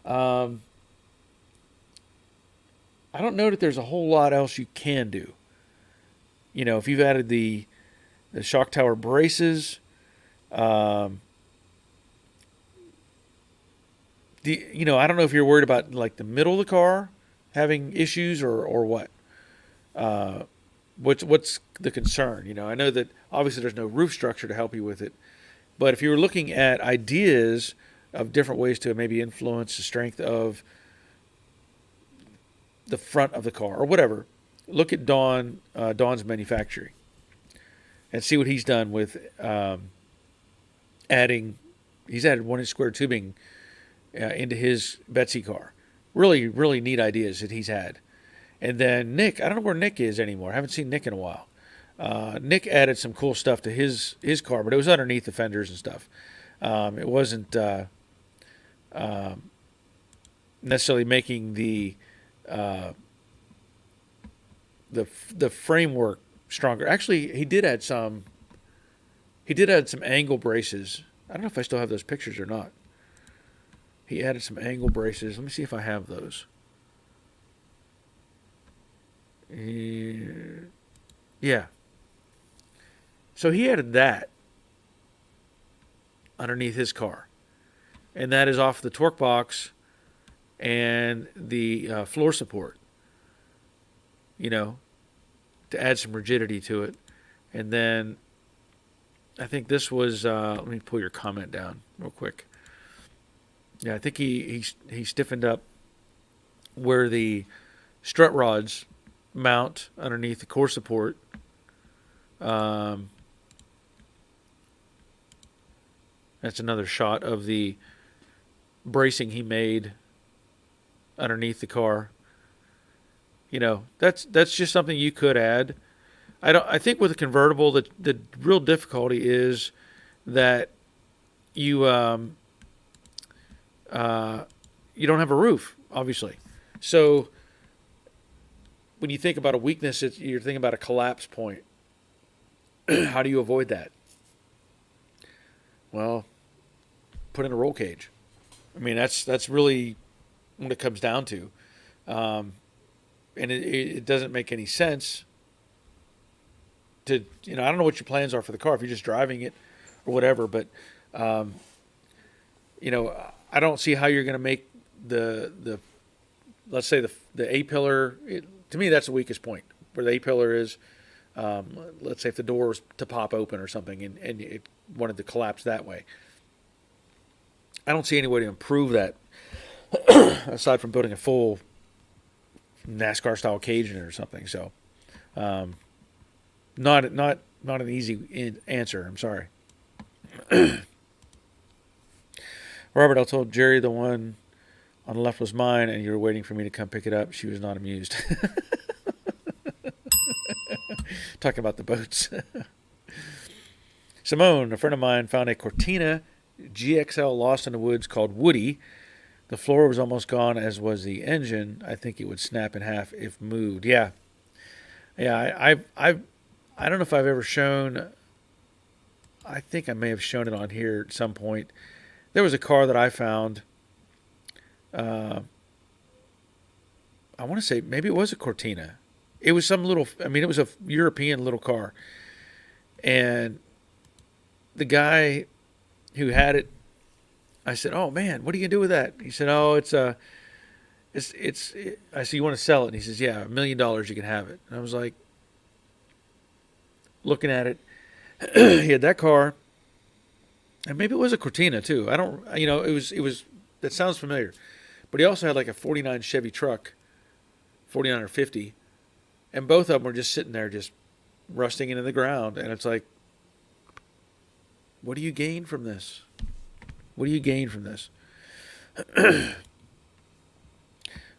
Um, I don't know that there's a whole lot else you can do. If you've added the shock tower braces, um, I don't know if you're worried about like the middle of the car having issues or what. Uh, what's the concern? I know that obviously there's no roof structure to help you with it, but if you were looking at ideas of different ways to maybe influence the strength of the front of the car or whatever, look at Don's manufacturing and see what he's done with adding. He's added 1 inch square tubing into his Betsy car. Really, really neat ideas that he's had. And then Nick, I don't know where Nick is anymore. I haven't seen Nick in a while. Nick added some cool stuff to his car, but it was underneath the fenders and stuff. It wasn't necessarily making uh, the framework stronger. Actually, he did add some. He did add some angle braces. I don't know if I still have those pictures or not. He added some angle braces. Let me see if I have those. Yeah. So he added that underneath his car, and that is off the torque box and the floor support. To add some rigidity to it, and then I think this was. Let me pull your comment down real quick. Yeah, I think he stiffened up where the strut rods mount underneath the core support. Um, that's another shot of the bracing he made underneath the car. That's just something you could add. I think with a convertible, the real difficulty is that you you don't have a roof, obviously. So when you think about a weakness, you're thinking about a collapse point. How do you avoid that? Well, put in a roll cage. I mean, that's really what it comes down to. Um, and it doesn't make any sense to, I don't know what your plans are for the car if you're just driving it or whatever, but um, I don't see how you're going to make the let's say the A pillar. To me, that's the weakest point where the A pillar is. Let's say if the door was to pop open or something and it wanted to collapse that way. I don't see any way to improve that aside from building a full NASCAR style cage in it or something. So, not an easy answer. I'm sorry. Robert, I told Jerry the one on the left was mine, and you were waiting for me to come pick it up. She was not amused. Talking about the boats. Simone, a friend of mine, found a Cortina GXL lost in the woods called Woody. The floor was almost gone, as was the engine. I think it would snap in half if moved. Yeah. I don't know if I've ever shown. I think I may have shown it on here at some point. There was a car that I found. I want to say maybe it was a Cortina. It was some little. I mean, it was a European little car, and the guy who had it, I said, "Oh man, what are you gonna do with that?" He said, "Oh, I said, "You want to sell it?" And he says, "Yeah, $1 million, you can have it." And I was like, looking at it. He had that car, and maybe it was a Cortina too. I don't, it was. That sounds familiar, but he also had like a '49 Chevy truck, 49 or 50, and both of them were just sitting there, just rusting into the ground. And it's like, what do you gain from this? What do you gain from this?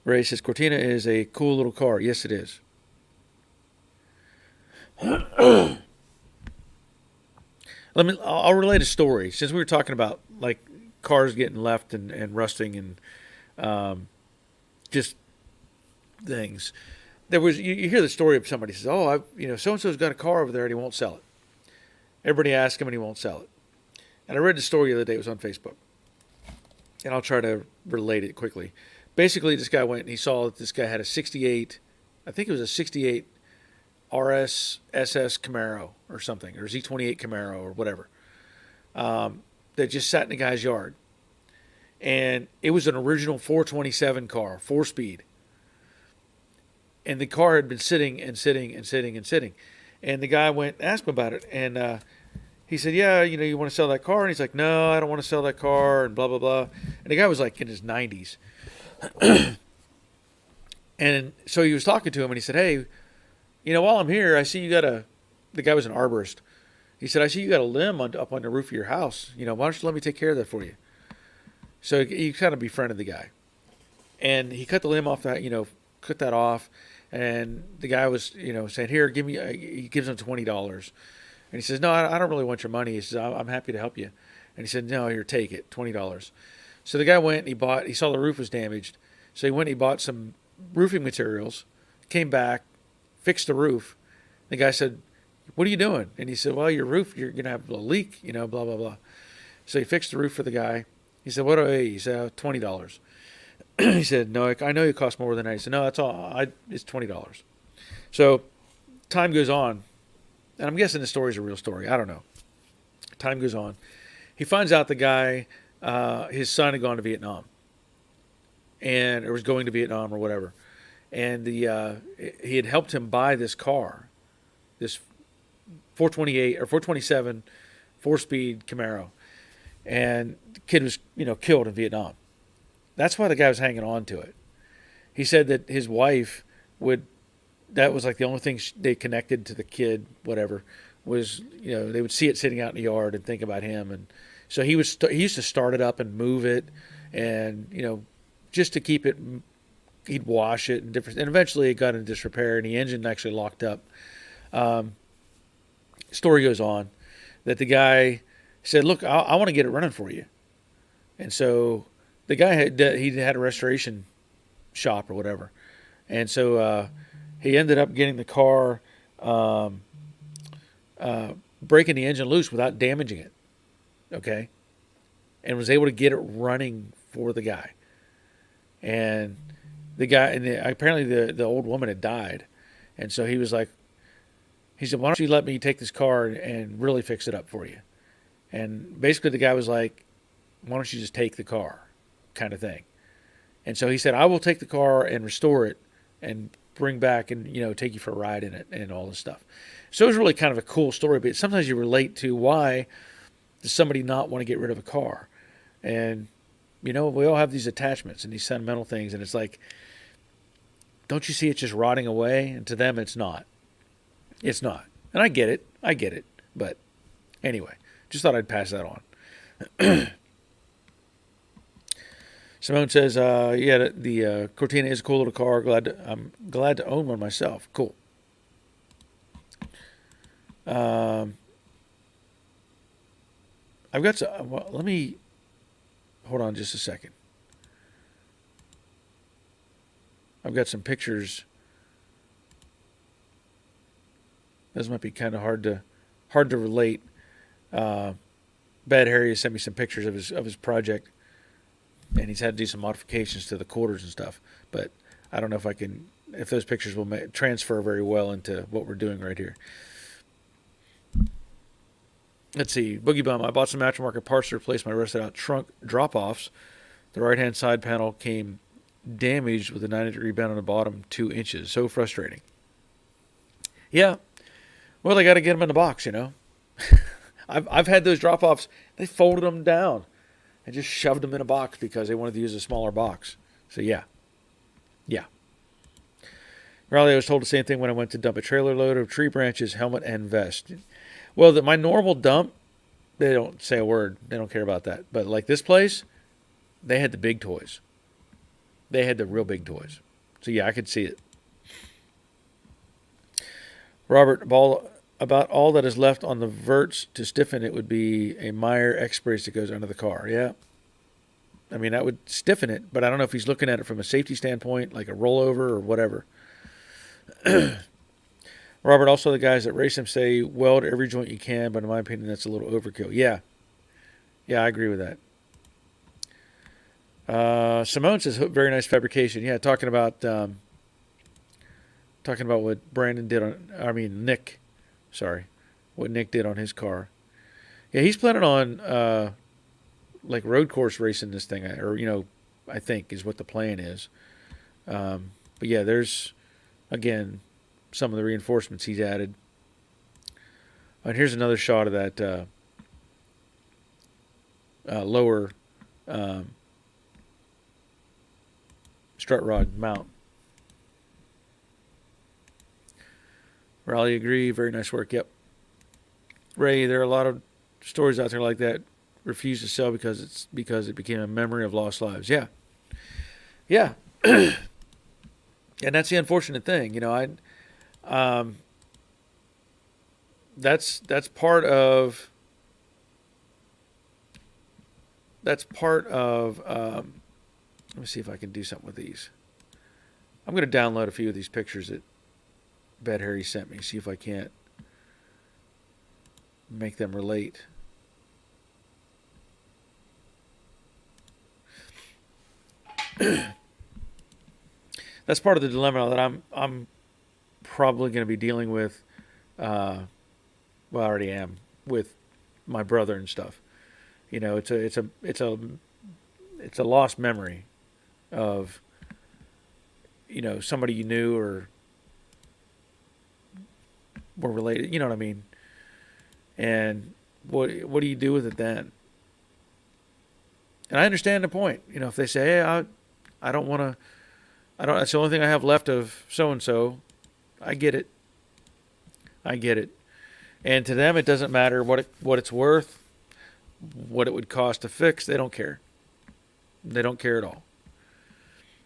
Ray says Cortina is a cool little car. Yes, it is. I'll relate a story since we were talking about like cars getting left and rusting and just things. There was you hear the story of somebody says, "Oh, so and so's got a car over there and he won't sell it." Everybody asks him and he won't sell it. And I read the story the other day. It was on Facebook, and I'll try to relate it quickly. Basically, this guy went and he saw that this guy had a '68, I think it was a '68 RS SS Camaro or something, or Z28 Camaro or whatever, that just sat in the guy's yard. And it was an original 427 car, 4-speed. And the car had been sitting and sitting and sitting and sitting. And the guy went and asked him about it. And he said, "Yeah, you want to sell that car?" And he's like, "No, I don't want to sell that car," and blah, blah, blah. And the guy was like in his 90s. And so he was talking to him and he said, "Hey, while I'm here, I see you got the guy was an arborist. He said, "I see you got a limb up on the roof of your house. Why don't you let me take care of that for you?" So he kind of befriended the guy. And he cut the limb off that, cut that off. And the guy was, saying, "Here, give me," he gives him $20. And he says, "No, I don't really want your money." He says, "I'm happy to help you." And he said, "No, here, take it, $20. So the guy went and he saw the roof was damaged. So he went and he bought some roofing materials, came back, fixed the roof. The guy said, "What are you doing?" And he said, "Well, your roof, you're going to have a leak, blah, blah, blah." So he fixed the roof for the guy. He said, "What do I owe you?" He said, $20. He said, "No, I know it costs more than that." He said, "No, that's all. It's $20. So time goes on, and I'm guessing the story's a real story. I don't know. Time goes on. He finds out the guy, his son had gone to Vietnam, or was going to Vietnam or whatever. And he had helped him buy this car, this 428 or 427 4-speed Camaro. And the kid was, killed in Vietnam. That's why the guy was hanging on to it. He said that his wife that was like the only thing they connected to the kid, whatever, was, they would see it sitting out in the yard and think about him. And so he used to start it up and move it and, just to keep it, he'd wash it and eventually it got into disrepair and the engine actually locked up. Story goes on that the guy said, "Look, I want to get it running for you." And so the guy had a restoration shop or whatever. And so he ended up getting the car, breaking the engine loose without damaging it. Okay. And was able to get it running for the guy. And the guy, apparently the old woman had died. And so he was like, he said, "Why don't you let me take this car and really fix it up for you?" And basically the guy was like, "Why don't you just take the car?" kind of thing. And so he said, "I will take the car and restore it and bring back and, take you for a ride in it and all this stuff." So it was really kind of a cool story, but sometimes you relate to why does somebody not want to get rid of a car? And, we all have these attachments and these sentimental things. And it's like, don't you see it's just rotting away? And to them, it's not. It's not. And I get it. But anyway, just thought I'd pass that on. Simone says, "Yeah, the Cortina is a cool little car. I'm glad to own one myself." Cool. I've got some. Well, let me hold on just a second. I've got some pictures. This might be kind of hard to relate. Bad Harry sent me some pictures of his project, and he's had to do some modifications to the quarters and stuff. But I don't know if those pictures will transfer very well into what we're doing right here. Let's see. Boogie Bum. I bought some aftermarket parts to replace my rusted out trunk drop offs. The right hand side panel came damaged with a 90-degree bend on the bottom 2 inches. So frustrating. Yeah. Well, they got to get them in the box, you know. I've had those drop offs. They folded them down and just shoved them in a box because they wanted to use a smaller box. So yeah. Yeah. Raleigh, I was told the same thing when I went to dump a trailer load of tree branches, helmet, and vest. Well, my normal dump, they don't say a word. They don't care about that. But like this place, they had the big toys. They had the real big toys. So yeah, I could see it. Robert, about all that is left on the verts to stiffen it would be a Meyer X brace that goes under the car. Yeah. I mean, that would stiffen it, but I don't know if he's looking at it from a safety standpoint, like a rollover or whatever. Robert, also the guys that race him say weld every joint you can, but in my opinion, that's a little overkill. Yeah. Yeah, I agree with that. Simone says, very nice fabrication. Yeah, talking about what Brandon did Nick, sorry, what Nick did on his car. Yeah, he's planning on like road course racing this thing, or I think is what the plan is. But yeah, there's again some of the reinforcements he's added. And here's another shot of that lower strut rod mount. Raleigh, agree. Very nice work. Yep. Ray, there are a lot of stories out there like that. Refuse to sell because it became a memory of lost lives. Yeah. Yeah. And that's the unfortunate thing. That's part of let me see if I can do something with these. I'm going to download a few of these pictures that Bad Harry sent me, see if I can't make them relate. That's part of the dilemma that I'm probably going to be dealing with. Well, I already am with my brother and stuff. It's a lost memory of somebody you knew or were related. You know what I mean? And what do you do with it then? And I understand the point. If they say, hey, I don't want to. That's the only thing I have left of so and so. I get it. And to them, it doesn't matter what it's worth, what it would cost to fix. They don't care. They don't care at all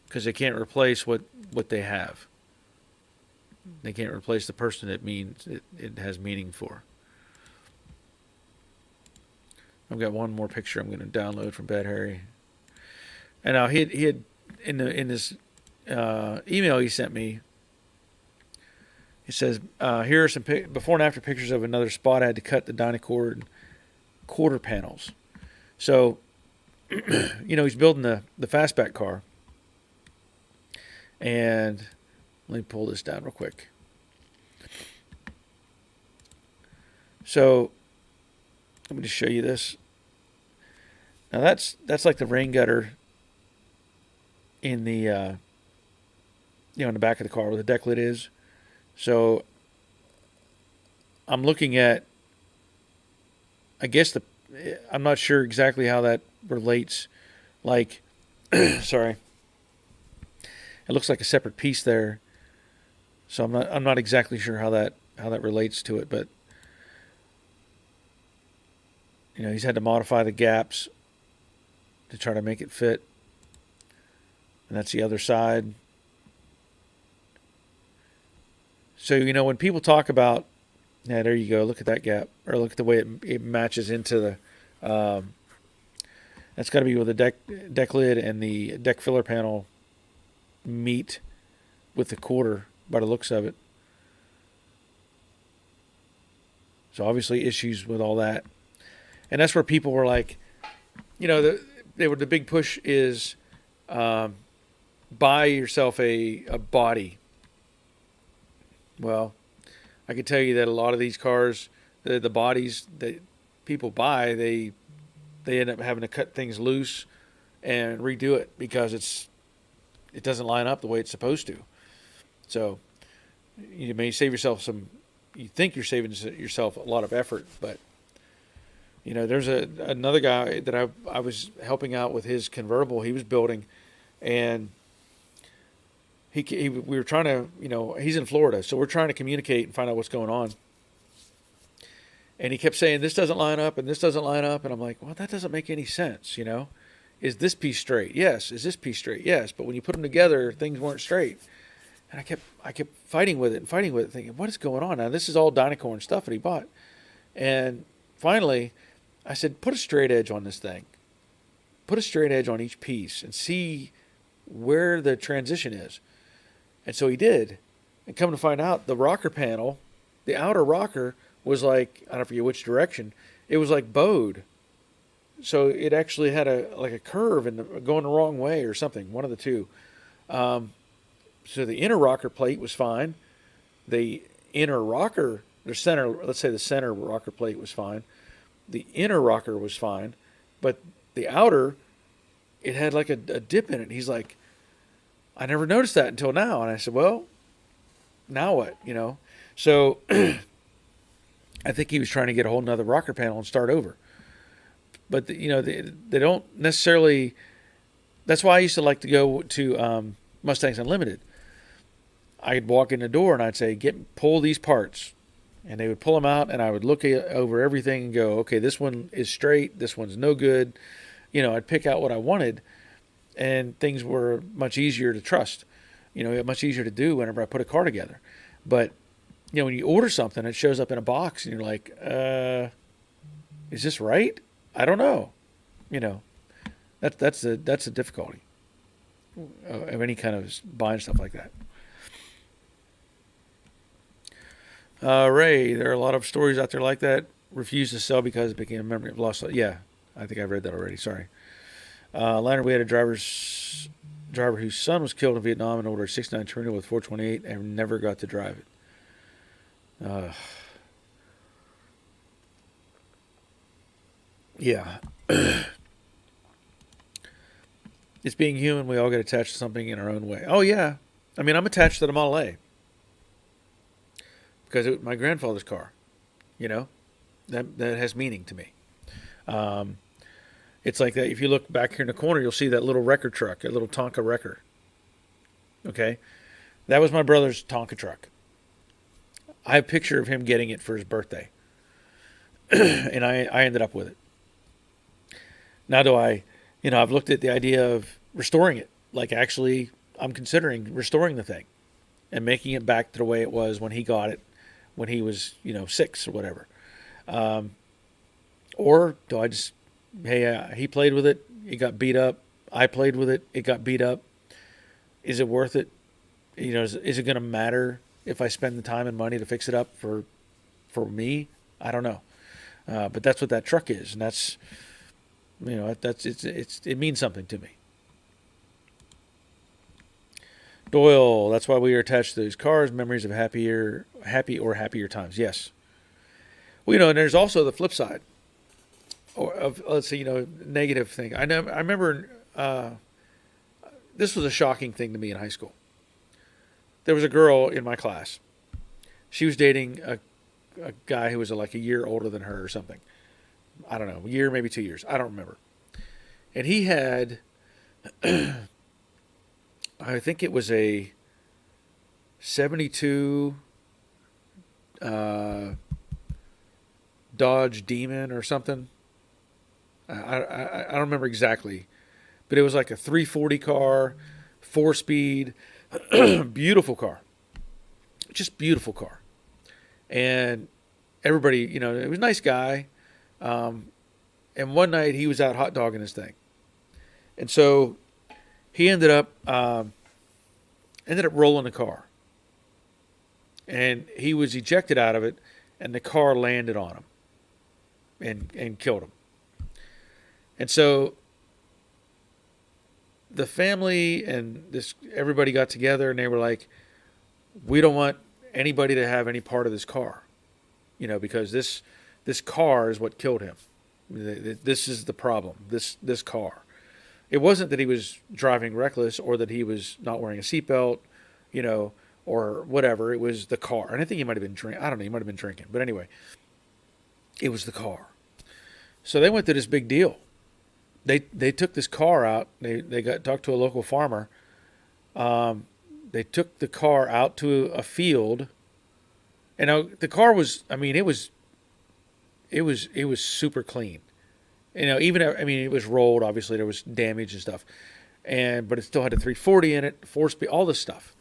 because they can't replace what they have. They can't replace the person it has meaning for. I've got one more picture I'm going to download from Bad Harry. And now he had in this email he sent me. He says, here are some before and after pictures of another spot I had to cut the Dynacord quarter panels. So, he's building the fastback car. And let me pull this down real quick. So, let me just show you this. Now that's like the rain gutter in the in the back of the car where the deck lid is. So I'm looking at, I guess I'm not sure exactly how that relates. Like, sorry, it looks like a separate piece there. So I'm not exactly sure how that relates to it, but he's had to modify the gaps to try to make it fit. And that's the other side. So, when people talk about, yeah, there you go, look at that gap, or look at the way it matches into the, that's got to be where the deck lid and the deck filler panel meet with the quarter by the looks of it. So obviously issues with all that. And that's where people were like, the big push is buy yourself a body. Well, I can tell you that a lot of these cars, the bodies that people buy, they end up having to cut things loose and redo it because it doesn't line up the way it's supposed to. So you may save yourself some. You think you're saving yourself a lot of effort, but there's another guy that I was helping out with his convertible he was building, and we were trying to he's in Florida, so we're trying to communicate and find out what's going on. And he kept saying, this doesn't line up and this doesn't line up. And I'm like, well, that doesn't make any sense, Is this piece straight? Yes. Is this piece straight? Yes. But when you put them together, things weren't straight. And I kept fighting with it, thinking, what is going on? Now, this is all Dynacorn stuff that he bought. And finally, I said, put a straight edge on this thing. Put a straight edge on each piece and see where the transition is. And so he did. And come to find out, the rocker panel, the outer rocker, was like, I don't forget which direction, it was like bowed. So it actually had a curve and going the wrong way or something, one of the two. So the inner rocker plate was fine. The inner rocker, let's say the center rocker plate was fine. The inner rocker was fine. But the outer, it had like a dip in it. He's like, I never noticed that until now. And I said, well, now what, So I think he was trying to get a whole nother rocker panel and start over. But, they don't necessarily... That's why I used to like to go to Mustangs Unlimited. I'd walk in the door and I'd say, pull these parts. And they would pull them out, and I would look over everything and go, okay, this one is straight, this one's no good. I'd pick out what I wanted, and things were much easier to trust. Much easier to do whenever I put a car together. But when you order something, it shows up in a box, and you're like, is this right? I don't know. That's a difficulty of any kind of buying stuff like that. Ray, there are a lot of stories out there like that. Refused to sell because it became a memory of lost. Yeah, I think I read that already. Sorry. Liner, we had a driver whose son was killed in Vietnam and ordered a 69 Torino with 428 and never got to drive it. Yeah. It's being human. We all get attached to something in our own way. Oh, yeah. I mean, I'm attached to the Model A because it was my grandfather's car. That has meaning to me. It's like that. If you look back here in the corner, you'll see that little wrecker truck, a little Tonka wrecker. Okay? That was my brother's Tonka truck. I have a picture of him getting it for his birthday. And I ended up with it. Now I've looked at the idea of restoring it. Like actually, I'm considering restoring the thing and making it back to the way it was when he got it, when he was, 6 or whatever. Or do I just, hey, he played with it, it got beat up. I played with it, it got beat up. Is it worth it? Is it going to matter if I spend the time and money to fix it up for me? I don't know. But that's what that truck is, and that's, it means something to me. Doyle, that's why we are attached to those cars, memories of happy or happier times. Yes. Well, and there's also the flip side of, let's say, negative thing. I remember this was a shocking thing to me in high school. There was a girl in my class. She was dating a guy who was like a year older than her or something. I don't know, a year, maybe 2 years. I don't remember. And he had, I think it was a 72 Dodge Demon or something. I don't remember exactly. But it was like a 340 car, 4-speed, beautiful car. Just beautiful car. And everybody, it was a nice guy. And one night he was out hot dogging his thing. And so he ended up rolling the car. And he was ejected out of it, and the car landed on him and killed him. And so the family and everybody got together, and they were like, we don't want anybody to have any part of this car, because this This car is what killed him. This is the problem. This car. It wasn't that he was driving reckless or that he was not wearing a seatbelt, you know, or whatever. It was the car. And I think he might have been drinking. I don't know. He might have been drinking. But anyway, it was the car. So they went through this big deal. They took this car out. They got talked to a local farmer. They took the car out to a field. And now the car was, I mean, it was super clean. You know, even, I mean, it was rolled. Obviously, there was damage and stuff, but it still had a 340 in it, 4-speed, all this stuff.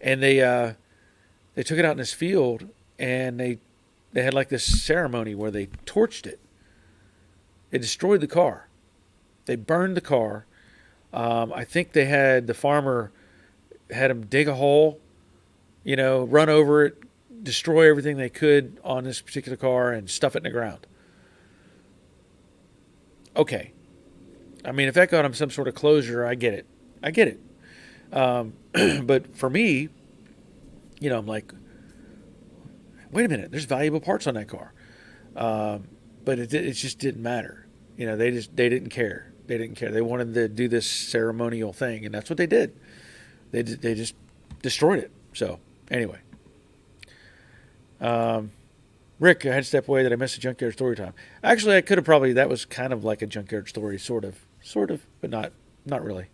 And they took it out in this field, and they had like this ceremony where they torched it. They destroyed the car. They burned the car. I think the farmer had him dig a hole, you know, run over it, destroy everything they could on this particular car, and stuff it in the ground. Okay. I mean, if that got him some sort of closure, I get it. But for me, you know, I'm like, wait a minute, there's valuable parts on that car. But it just didn't matter. You know, they didn't care. They didn't care. They wanted to do this ceremonial thing, and that's what they did. They just destroyed it. So anyway, Rick, I had to step away that I missed a junkyard story time. Actually, I could have probably, that was kind of like a junkyard story, sort of, but not really.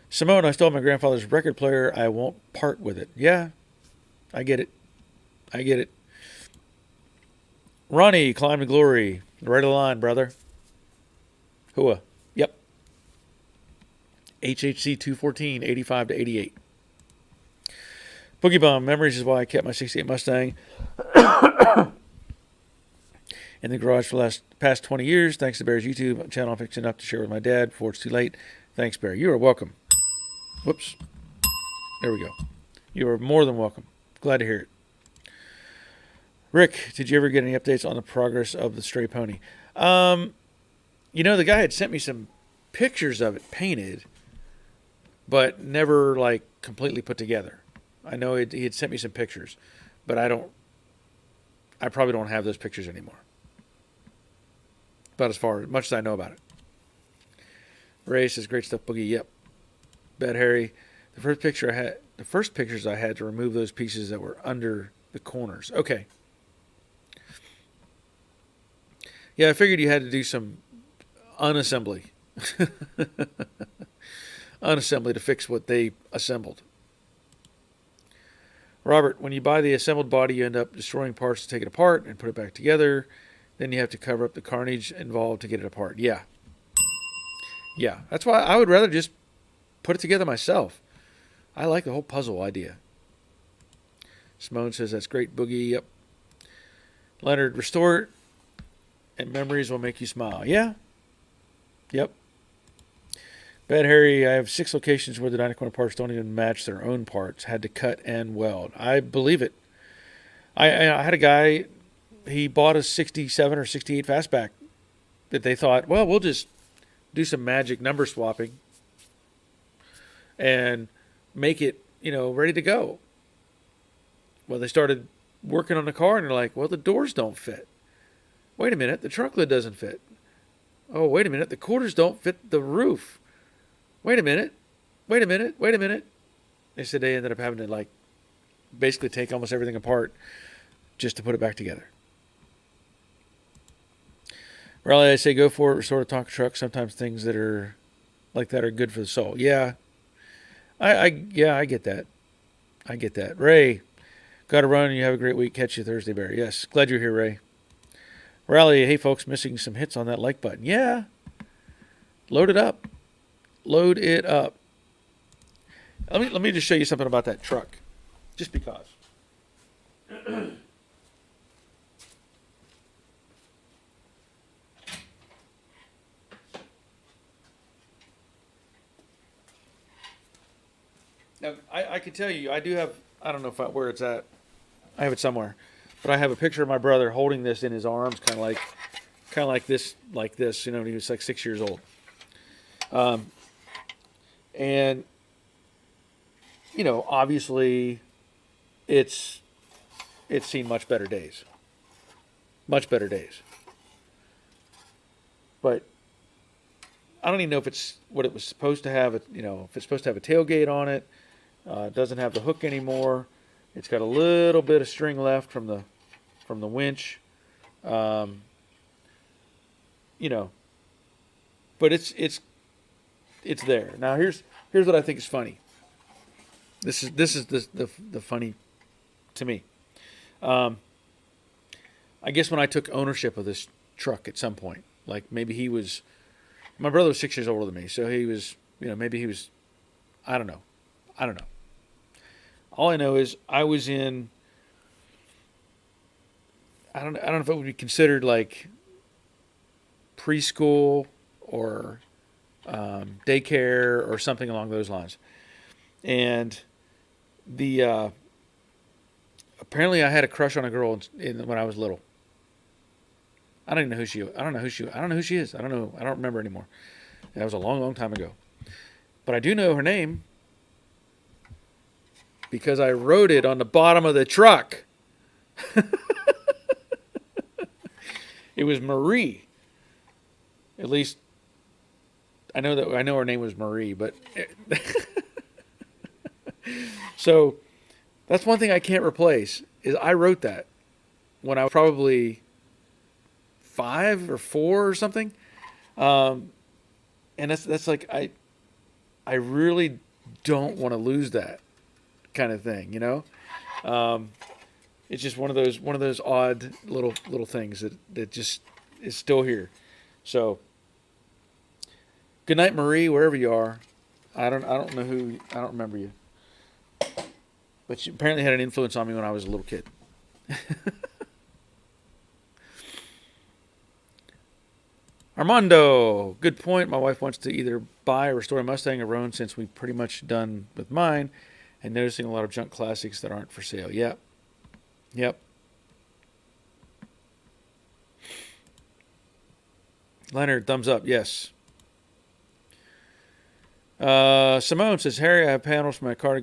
Simone, I stole my grandfather's record player. I won't part with it. Yeah, I get it. Ronnie, climb to glory. Right of the line, brother. Hua. Yep. HHC 214, 85 to 88. Boogie Bum, memories is why I kept my 68 Mustang in the garage for the past 20 years. Thanks to Bear's YouTube channel. I'm fixing up to share with my dad before it's too late. Thanks, Bear. You are welcome. Whoops. There we go. You are more than welcome. Glad to hear it. Rick, did you ever get any updates on the progress of the stray pony? You know, the guy had sent me some pictures of it painted, but never like completely put together. I know he had sent me some pictures, but I probably don't have those pictures anymore. About much as I know about it. Ray says, great stuff, Boogie. Yep. Bad Harry. The first pictures I had to remove those pieces that were under the corners. Okay. Yeah, I figured you had to do some unassembly. Unassembly to fix what they assembled. Robert, when you buy the assembled body, you end up destroying parts to take it apart and put it back together. Then you have to cover up the carnage involved to get it apart. Yeah. Yeah, that's why I would rather just put it together myself. I like the whole puzzle idea. Simone says, that's great, Boogie. Yep. Leonard, restore it, and memories will make you smile. Yeah. Yep. Bad Harry, I have 6 locations where the Dynacorn parts don't even match their own parts. Had to cut and weld. I believe it. I had a guy, he bought a 67 or 68 fastback that they thought, well, we'll just do some magic number swapping and make it, you know, ready to go. Well, they started working on the car and they're like, well, the doors don't fit. Wait a minute, the trunk lid doesn't fit. Oh, wait a minute, the quarters don't fit the roof. Wait a minute. They said they ended up having to, like, basically take almost everything apart just to put it back together. Raleigh, I say go for it, restore a Tonka truck. Sometimes things that are like that are good for the soul. Yeah. I get that. I get that. Ray, got to run. You have a great week. Catch you Thursday, Bear. Yes. Glad you're here, Ray. Raleigh, hey, folks, missing some hits on that like button. Yeah. Load it up. Load it up. Let me just show you something about that truck. Just because. Now, I can tell you, I do have, I don't know where it's at. I have it somewhere. But I have a picture of my brother holding this in his arms, kind of like this, you know, when he was like 6 years old. And, you know, obviously it's it's seen much better days. But I don't even know if it's what it was supposed to have. If it's supposed to have a tailgate on it. It doesn't have the hook anymore. It's got a little bit of string left from the winch. Um, you know, but it's there. Now here's what I think is funny. This is the funny to me. Um, I guess when I took ownership of this truck at some point, like maybe my brother was 6 years older than me, so he was, maybe he was, I don't know, I don't know. All I know is I was in, I don't know if it would be considered like preschool or daycare or something along those lines, and the apparently I had a crush on a girl when I was little. I don't even know who she. I don't know who she. I don't know who she is. I don't know. I don't remember anymore. That was a long, long time ago. But I do know her name because I wrote it on the bottom of the truck. It was Marie. At least I know her name was Marie, but so that's one thing I can't replace is I wrote that when I was probably 5 or 4 or something. And that's like I really don't want to lose that kind of thing. It's just one of those odd little things that just is still here. So good night, Marie, wherever you are. I don't know who. I don't remember you, but she apparently had an influence on me when I was a little kid. Armando, good point. My wife wants to either buy or restore a Mustang or Roan since we've pretty much done with mine, and noticing a lot of junk classics that aren't for sale. Yep. Yep. Leonard, thumbs up. Yes. Simone says, Harry, I have panels for my car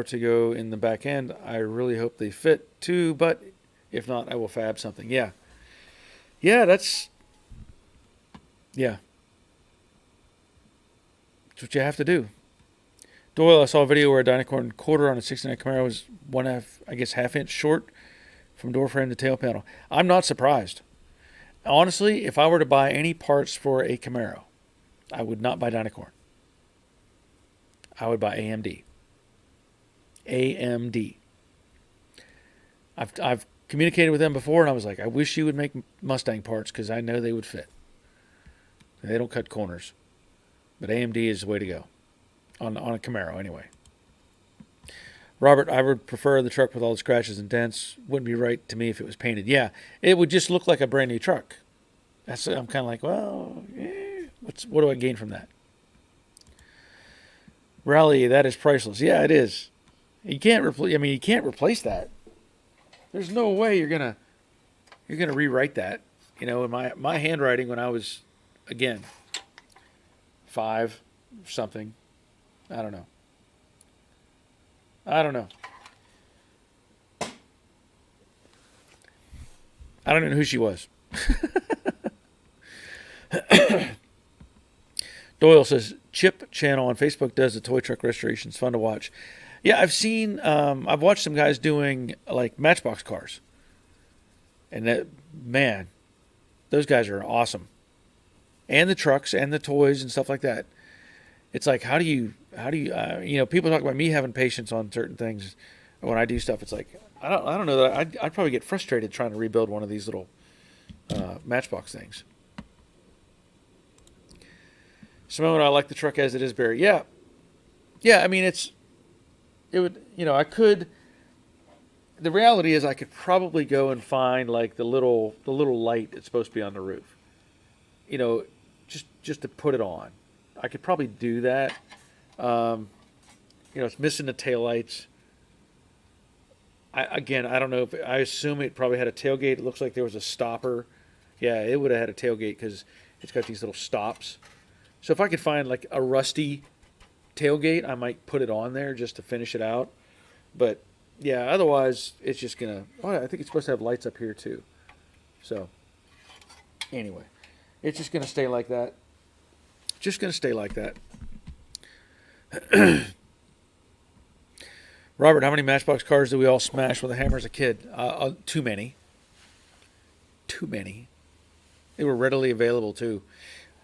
to go in the back end. I really hope they fit too, but if not, I will fab something. Yeah. Yeah, yeah. That's what you have to do. Doyle, I saw a video where a Dynacorn quarter on a 69 Camaro was half inch short from door frame to tail panel. I'm not surprised. Honestly, if I were to buy any parts for a Camaro, I would not buy Dynacorn. I would buy AMD. AMD. I've communicated with them before, and I was like, I wish you would make Mustang parts because I know they would fit. They don't cut corners, but AMD is the way to go on a Camaro anyway. Robert, I would prefer the truck with all the scratches and dents. Wouldn't be right to me if it was painted. Yeah, it would just look like a brand new truck. I'm kind of like, well, what do I gain from that? Rally, that is priceless. Yeah, it is. You can't replace that. There's no way you're gonna rewrite that. In my handwriting when I was, again, 5 or something. I don't know. I don't even know who she was. Doyle says, Chip channel on Facebook does the toy truck restorations. Fun to watch. Yeah, I've watched some guys doing like Matchbox cars. And man, those guys are awesome. And the trucks and the toys and stuff like that. It's like, how do you people talk about me having patience on certain things when I do stuff. It's like, I don't know that I'd probably get frustrated trying to rebuild one of these little Matchbox things. Simone, I like the truck as it is, Barry. Yeah. Yeah, I mean, it would, I could, the reality is I could probably go and find like the little light that's supposed to be on the roof. Just to put it on. I could probably do that. It's missing the taillights. I don't know I assume it probably had a tailgate. It looks like there was a stopper. Yeah, it would have had a tailgate because it's got these little stops. So if I could find like a rusty tailgate, I might put it on there just to finish it out. But yeah, otherwise it's just gonna. Oh, I think it's supposed to have lights up here too. So anyway, it's just gonna stay like that. Just gonna stay like that. Robert, how many Matchbox cars did we all smash with a hammer as a kid? Too many. Too many. They were readily available too.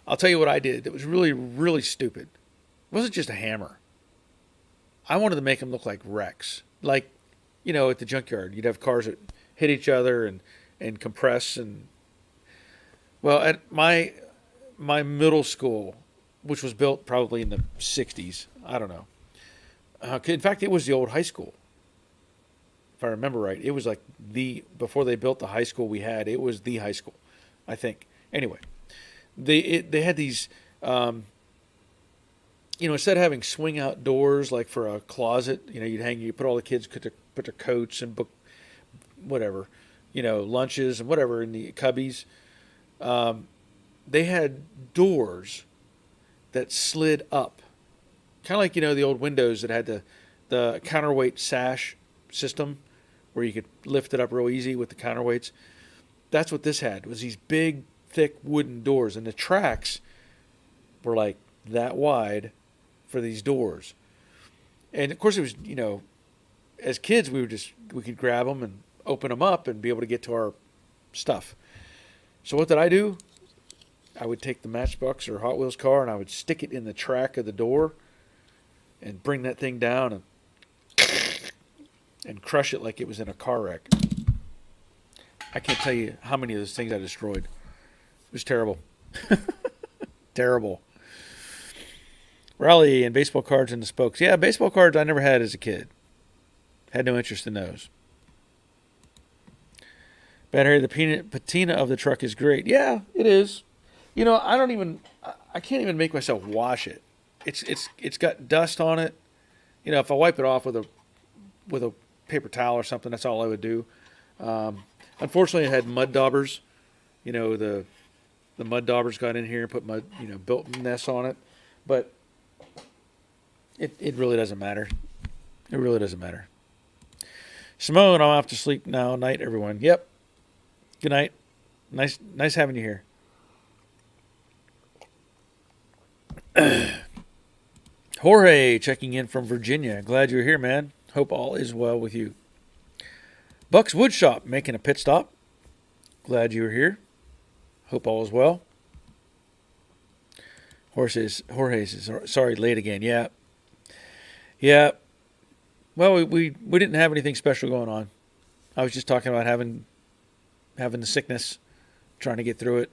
I'll tell you what I did that was really, really stupid. It wasn't just a hammer. I wanted to make them look like wrecks. Like, at the junkyard, you'd have cars that hit each other and compress. And well, at my middle school, which was built probably in the 60s, I don't know. In fact, it was the old high school. If I remember right, it was like before they built the high school we had, it was the high school, I think. Anyway, they had these, instead of having swing out doors like for a closet, you put all the kids put their coats and book, whatever, lunches and whatever in the cubbies. They had doors that slid up, kind of like the old windows that had the counterweight sash system, where you could lift it up real easy with the counterweights. That's what this had, was these big, thick wooden doors, and the tracks were like that wide for these doors. And of course, it was as kids we could grab them and open them up and be able to get to our stuff. So what did I do? I would take the Matchbox or Hot Wheels car and I would stick it in the track of the door and bring that thing down and crush it like it was in a car wreck. I can't tell you how many of those things I destroyed. It was terrible. Terrible. Raleigh and baseball cards and the spokes. Yeah, baseball cards I never had as a kid. Had no interest in those. Bad Harry, the patina of the truck is great. Yeah, it is. I can't even make myself wash it. It's got dust on it. If I wipe it off with a paper towel or something, that's all I would do. Unfortunately, it had mud daubers. The mud daubers got in here and put mud, built nests on it. But it really doesn't matter. It really doesn't matter. Simone, I'm off to sleep now. Night, everyone. Yep. Good night. Nice having you here. Jorge checking in from Virginia. Glad you're here, man. Hope all is well with you. Buck's Woodshop making a pit stop. Glad you're here. Hope all is well. Jorge says, sorry, late again. Yeah. Yeah. Well, we didn't have anything special going on. I was just talking about having the sickness, trying to get through it.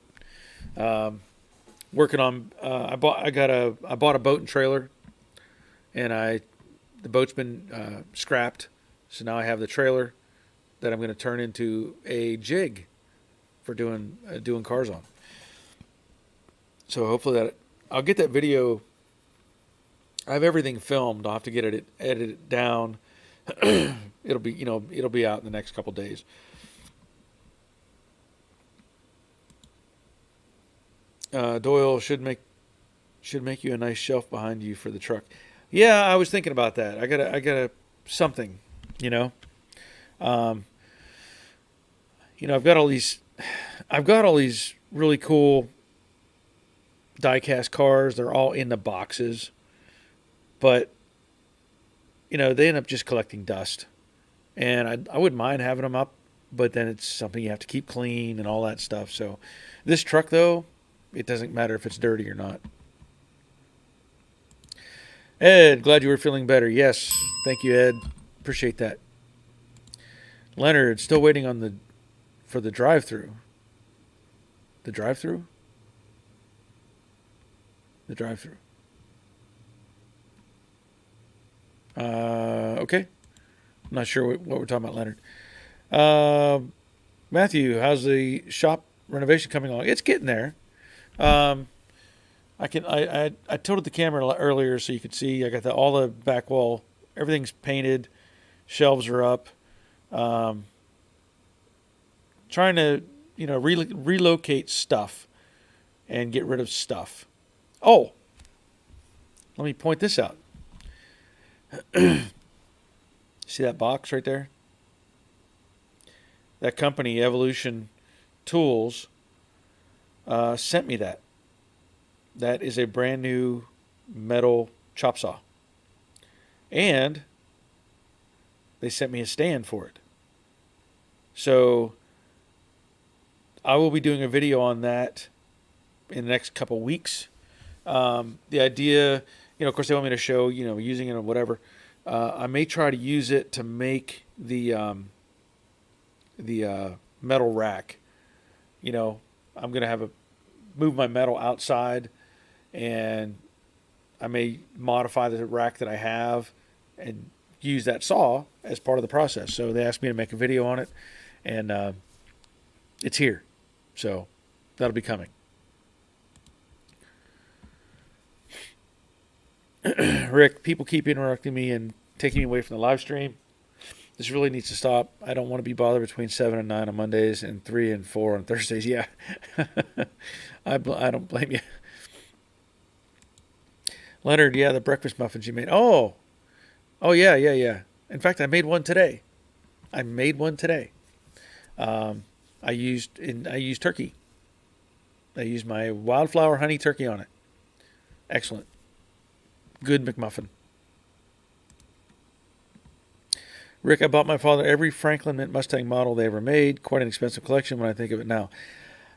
Working on. I bought a boat and trailer, and the boat's been scrapped, so now I have the trailer that I'm going to turn into a jig for doing cars on. So hopefully I'll get that video. I have everything filmed. I'll have to get it edited down. It'll be out in the next couple days. Doyle should make you a nice shelf behind you for the truck. Yeah, I was thinking about that. I got something, I've got all these really cool die-cast cars. They're all in the boxes, but they end up just collecting dust, and I wouldn't mind having them up, but then it's something you have to keep clean and all that stuff. So this truck, though, it doesn't matter if it's dirty or not. Ed, glad you were feeling better. Yes, thank you, Ed. Appreciate that. Leonard, still waiting for the drive-through. The drive-through? The drive-through. Okay. I'm not sure what we're talking about, Leonard. Matthew, how's the shop renovation coming along? It's getting there. I tilted the camera earlier so you could see. I got all the back wall. Everything's painted. Shelves are up. Trying to, relocate stuff and get rid of stuff. Oh, let me point this out. See See that box right there? That company, Evolution Tools, sent me that. That is a brand new metal chop saw. And they sent me a stand for it. So I will be doing a video on that in the next couple weeks. The idea, of course, they want me to show, using it or whatever. I may try to use it to make the metal rack. I'm gonna move my metal outside, and I may modify the rack that I have and use that saw as part of the process. So they asked me to make a video on it, and it's here. So that'll be coming. Rick, people keep interrupting me and taking me away from the live stream. This really needs to stop. I don't want to be bothered between 7 and 9 on Mondays and 3 and 4 on Thursdays. Yeah, I don't blame you. Leonard, yeah, the breakfast muffins you made. Oh, yeah. In fact, I made one today. I used turkey. I used my wildflower honey turkey on it. Excellent. Good McMuffin. Rick, I bought my father every Franklin Mint Mustang model they ever made. Quite an expensive collection when I think of it now.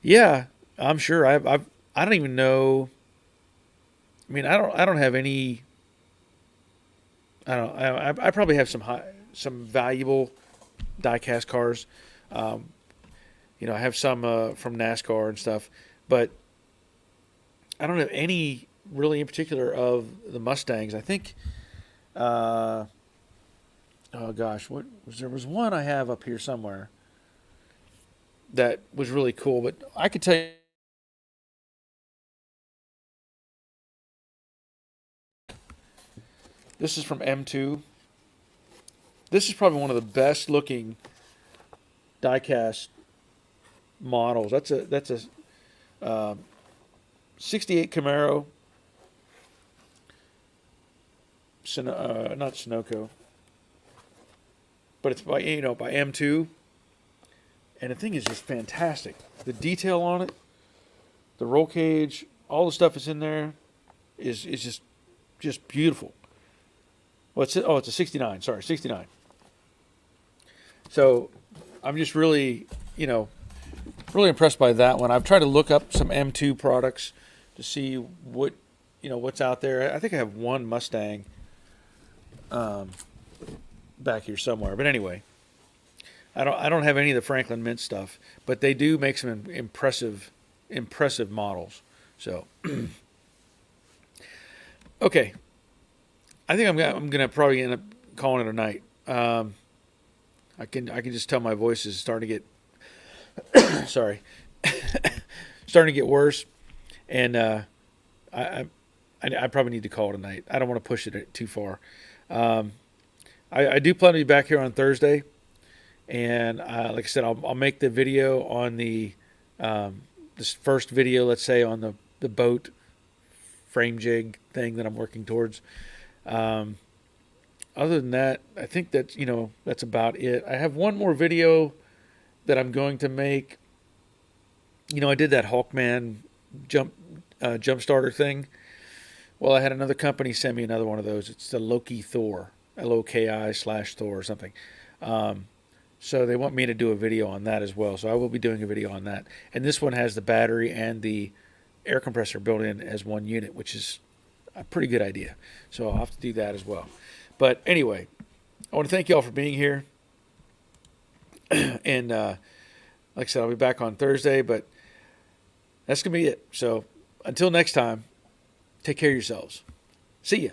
Yeah, I'm sure. I don't even know. I mean, I don't have any. I probably have some valuable die-cast cars. I have some from NASCAR and stuff, but I don't have any really in particular of the Mustangs. I think. Oh gosh, there was one I have up here somewhere that was really cool, but I could tell you. This is from M2. This is probably one of the best looking diecast models. That's a 68 Camaro. Not Sunoco, but it's by M2, and the thing is just fantastic. The detail on it, the roll cage, all the stuff that's in there is just beautiful. Well, it's a 69. Sorry, 69. So I'm just really really impressed by that one. I've tried to look up some M2 products to see what's out there. I think I have one Mustang back here somewhere. But anyway, I don't have any of the Franklin Mint stuff, but they do make some impressive models. So okay, I think I'm gonna probably end up calling it a night. I can just tell my voice is starting to get sorry, starting to get worse, and I probably need to call it a night. I don't want to push it too far. I do plan to be back here on Thursday, and like I said, I'll make the video on this first video, let's say, on the boat frame jig thing that I'm working towards. Other than that, I think that's about it. I have one more video that I'm going to make. I did that Hawkman jump starter thing. Well, I had another company send me another one of those. It's the Loki Thor, LOKI/Thor or something. So they want me to do a video on that as well. So I will be doing a video on that. And this one has the battery and the air compressor built in as one unit, which is a pretty good idea. So I'll have to do that as well. But anyway, I want to thank you all for being here. And like I said, I'll be back on Thursday, but that's going to be it. So until next time, take care of yourselves. See ya.